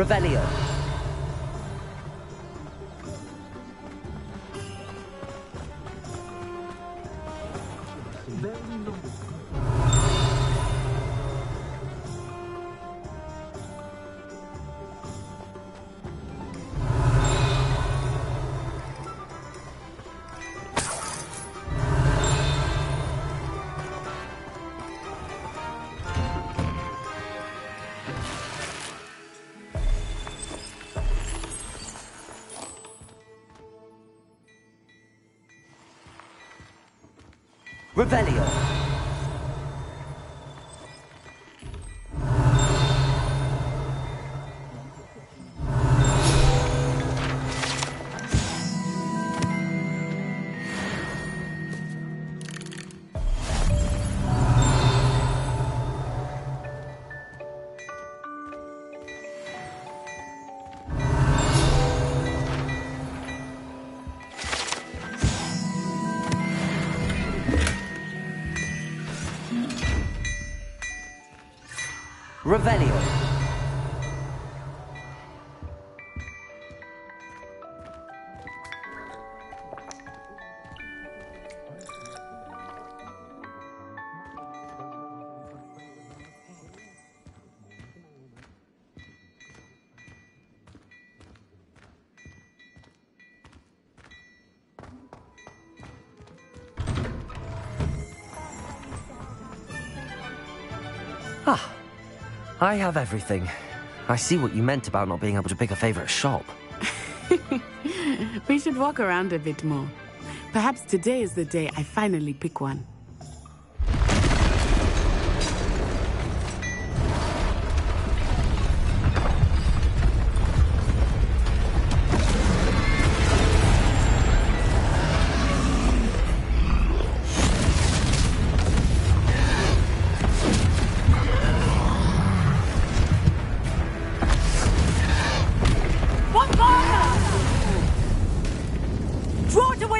Revelio. Revelio. Revelio. Ah. I have everything. I see what you meant about not being able to pick a favorite shop. We should walk around a bit more. Perhaps today is the day I finally pick one.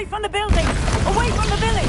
From the building! Away from the village!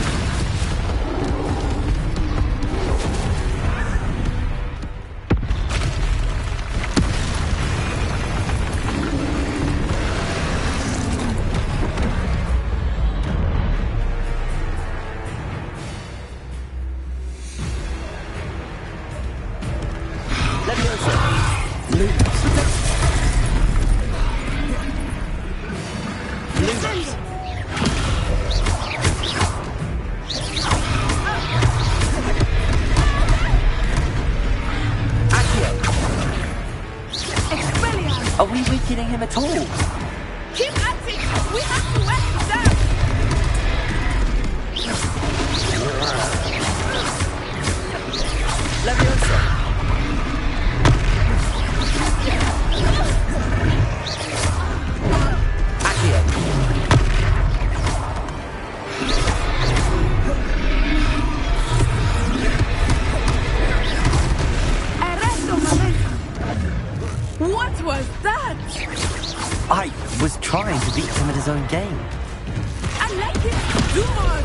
Are we weakening him at all? Keep at it! We have to wear him down! Leviosa! Accio! What was that? I was trying to beat him at his own game. I like it. Do more.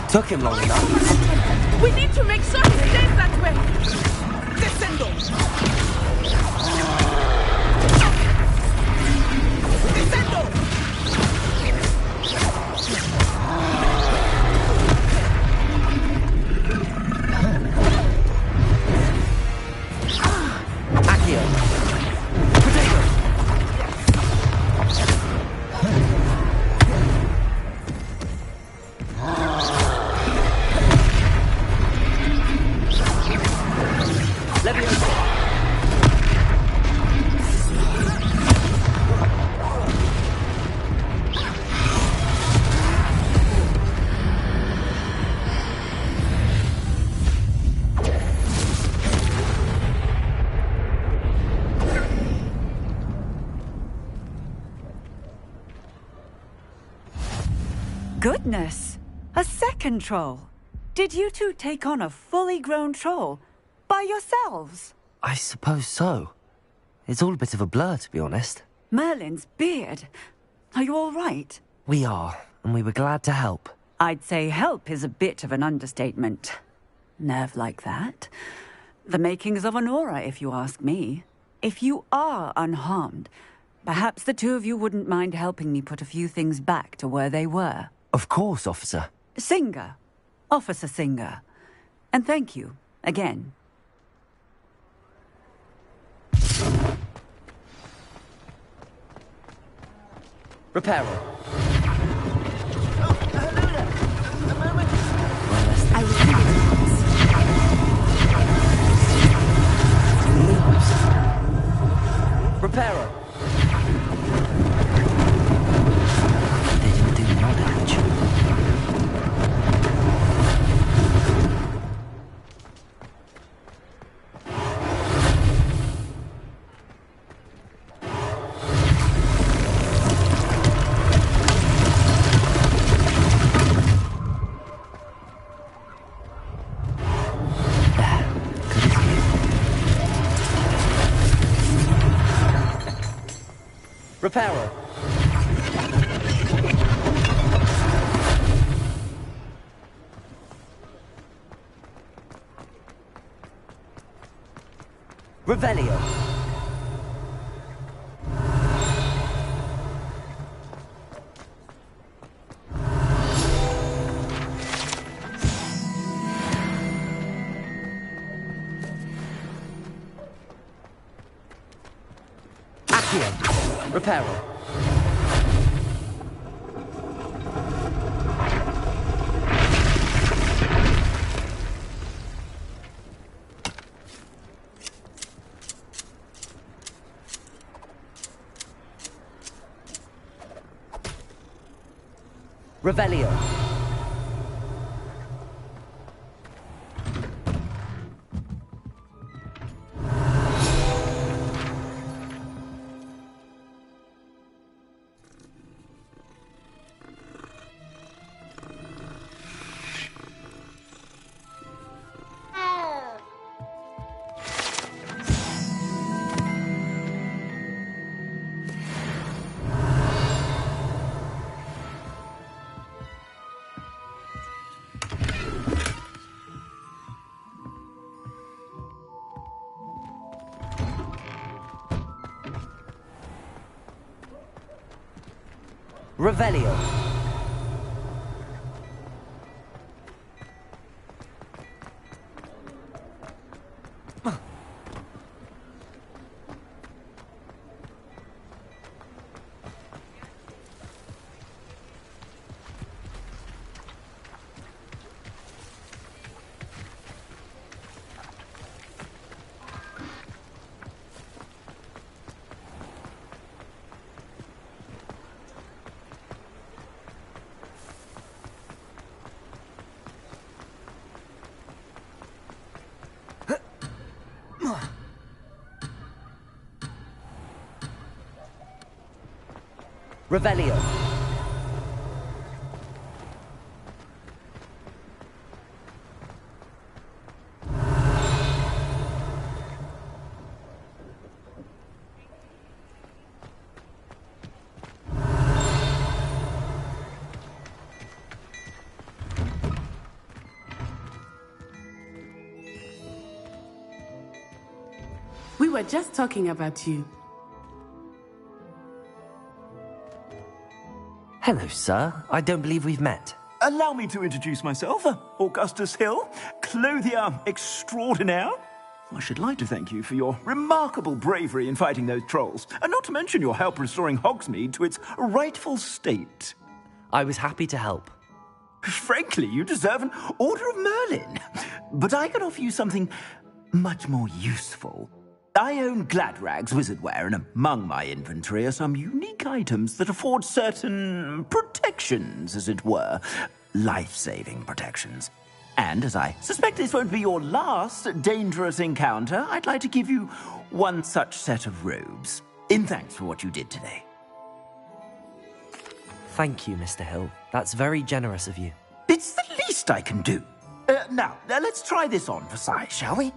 Took him long enough. We need to make sure he stays that way. Descendo. Descendo. Accio. Potato. Goodness! A second troll! Did you two take on a fully grown troll by yourselves? I suppose so. It's all a bit of a blur, to be honest. Merlin's beard. Are you all right? We are, and we were glad to help. I'd say help is a bit of an understatement. Nerve like that. The makings of an aura, if you ask me. If you are unharmed, perhaps the two of you wouldn't mind helping me put a few things back to where they were. Of course, officer. Singer. Officer Singer. And thank you, again. Repairer. I will Repairer. They didn't do no damage. Repairer. Revelio. Accio. Repairer. Revelio. Revelio. Revelio. We were just talking about you. Hello, sir. I don't believe we've met. Allow me to introduce myself, Augustus Hill, clothier extraordinaire. I should like to thank you for your remarkable bravery in fighting those trolls, and not to mention your help restoring Hogsmeade to its rightful state. I was happy to help. Frankly, you deserve an Order of Merlin. But I can offer you something much more useful. I own Gladrag's wizardware, and among my inventory are some unique items that afford certain protections, as it were. Life-saving protections. And as I suspect this won't be your last dangerous encounter, I'd like to give you one such set of robes, in thanks for what you did today. Thank you, Mr. Hill. That's very generous of you. It's the least I can do. Now, let's try this on for size, shall we?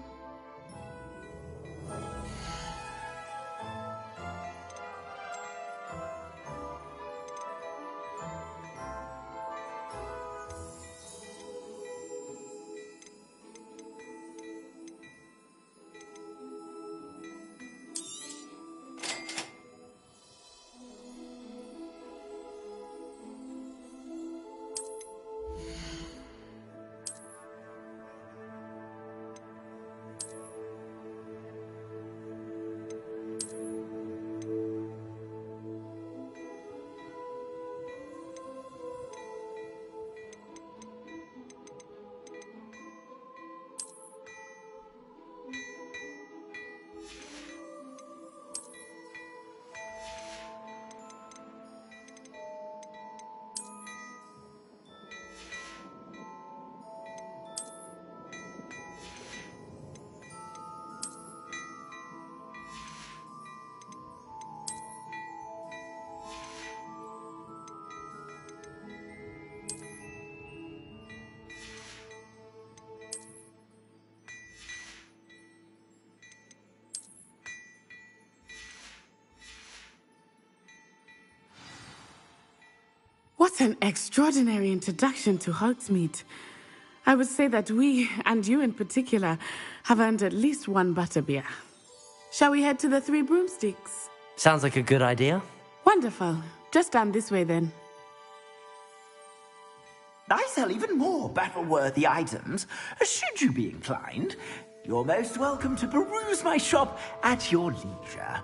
What an extraordinary introduction to Hogsmeade. I would say that we, and you in particular, have earned at least one butterbeer. Shall we head to the Three Broomsticks? Sounds like a good idea. Wonderful. Just down this way then. I sell even more battle-worthy items, should you be inclined. You're most welcome to peruse my shop at your leisure.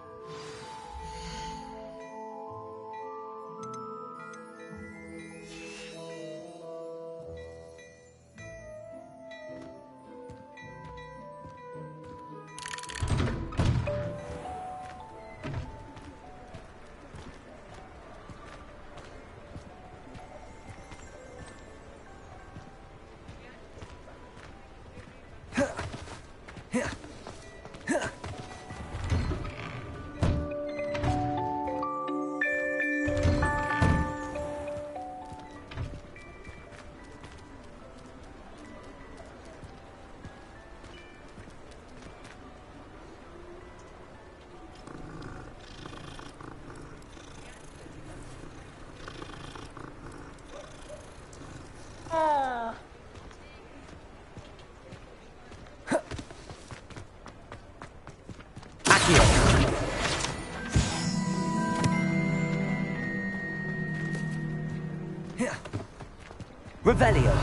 Revelio.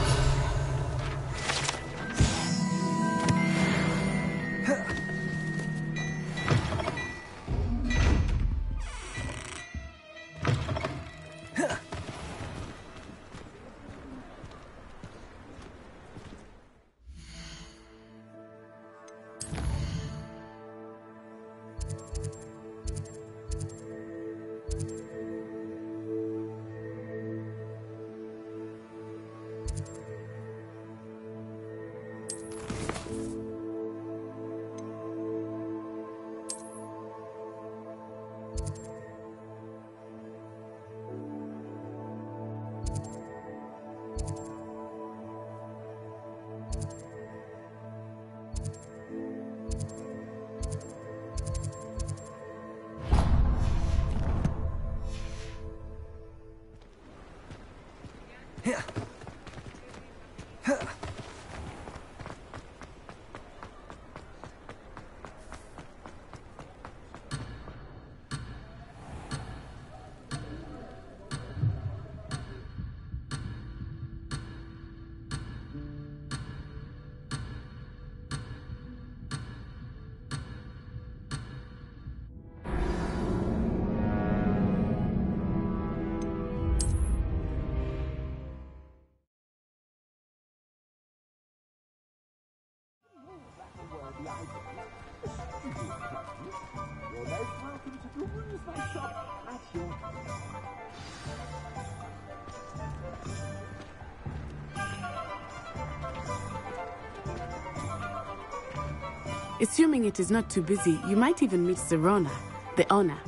Assuming it is not too busy, you might even meet Serona, the owner.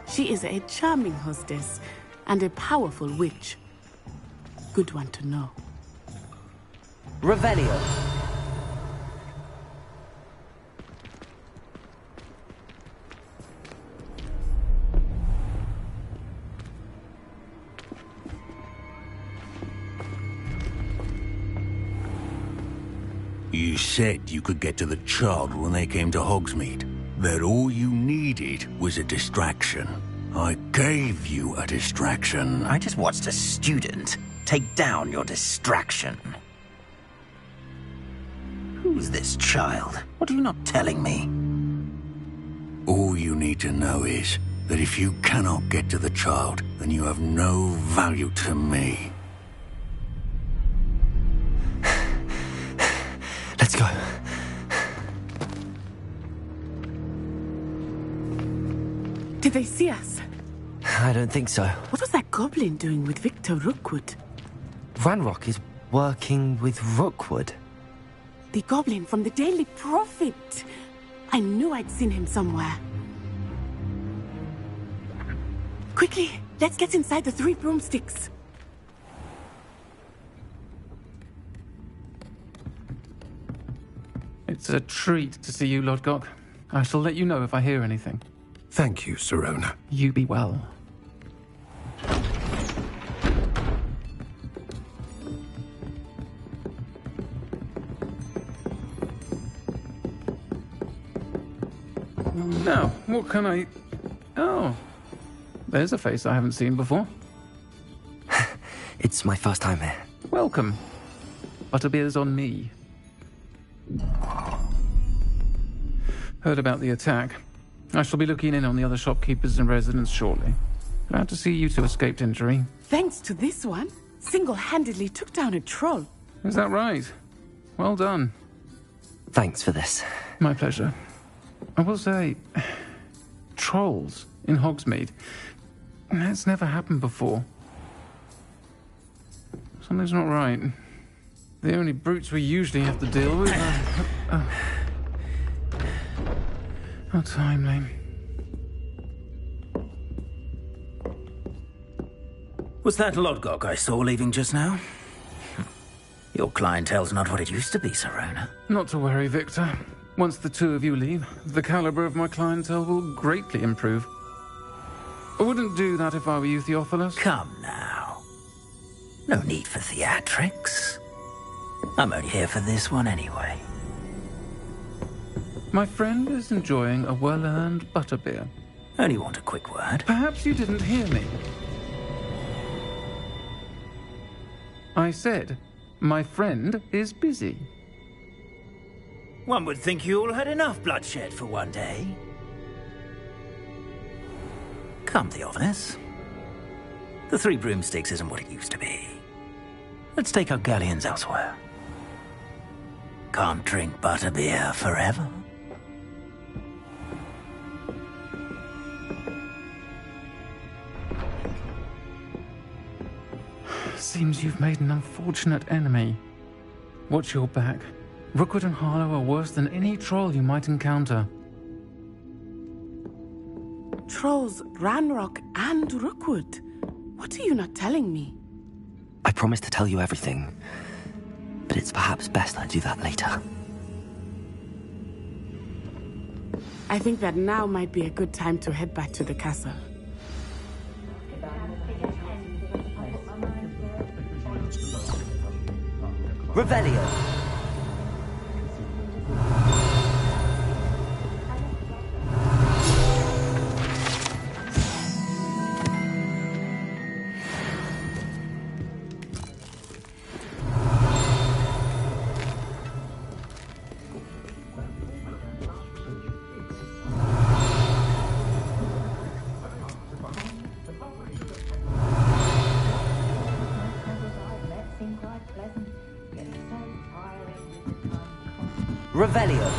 She is a charming hostess, and a powerful witch. Good one to know. Revelio. You said you could get to the child when they came to Hogsmeade. That all you needed was a distraction. I gave you a distraction. I just watched a student take down your distraction. Who's this child? What are you not telling me? All you need to know is that if you cannot get to the child, then you have no value to me. Let's go. Did they see us? I don't think so. What was that goblin doing with Victor Rookwood? Ranrock is working with Rookwood. The goblin from the Daily Prophet. I knew I'd seen him somewhere. Quickly, let's get inside the 3 broomsticks. It's a treat to see you, Lodgok. I shall let you know if I hear anything. Thank you, Sirona. You be well. Now, what can I... Oh, there's a face I haven't seen before. It's my first time here. Welcome. Butterbeer's on me. Heard about the attack. I shall be looking in on the other shopkeepers and residents shortly. Glad to see you two escaped injury. Thanks to this one, single-handedly took down a troll. Is that right? Well done. Thanks for this. My pleasure. I will say, trolls in Hogsmeade. That's never happened before. Something's not right. The only brutes we usually have to deal with are... How timely. Was that Lodgok I saw leaving just now? Your clientele's not what it used to be, Sirona. Not to worry, Victor. Once the two of you leave, the caliber of my clientele will greatly improve. I wouldn't do that if I were you, Theophilus. Come now. No need for theatrics. I'm only here for this one anyway. My friend is enjoying a well-earned butterbeer. Only want a quick word. Perhaps you didn't hear me. I said, my friend is busy. One would think you all had enough bloodshed for one day. Come, Theophilus. The 3 broomsticks isn't what it used to be. Let's take our galleons elsewhere. Can't drink butterbeer forever. Seems you've made an unfortunate enemy. Watch your back. Rookwood and Harlow are worse than any troll you might encounter. Trolls, Ranrock, and Rookwood. What are you not telling me? I promised to tell you everything, but it's perhaps best I do that later. I think that now might be a good time to head back to the castle. Revelio. Revelio.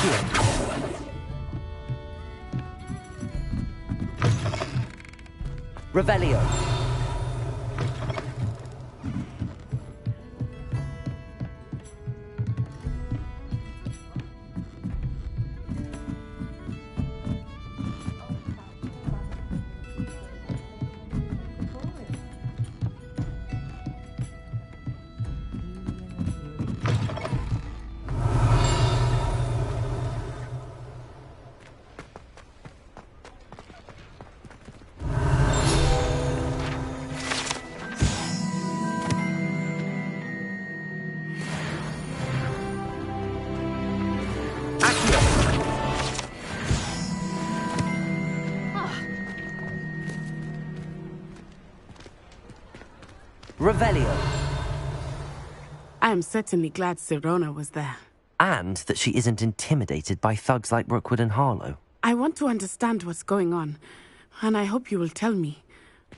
Accio. Revelio. Revelio. I am certainly glad Sirona was there. And that she isn't intimidated by thugs like Rookwood and Harlow. I want to understand what's going on, and I hope you will tell me.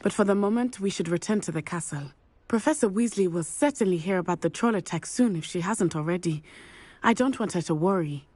But for the moment, we should return to the castle. Professor Weasley will certainly hear about the troll attack soon if she hasn't already. I don't want her to worry.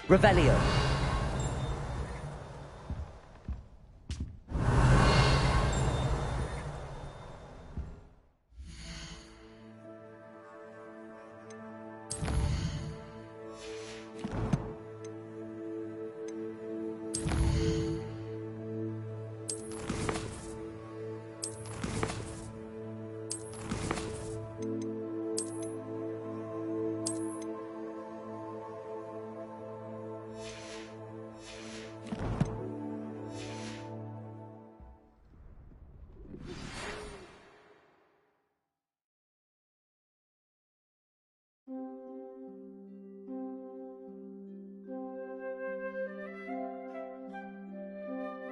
Revelio.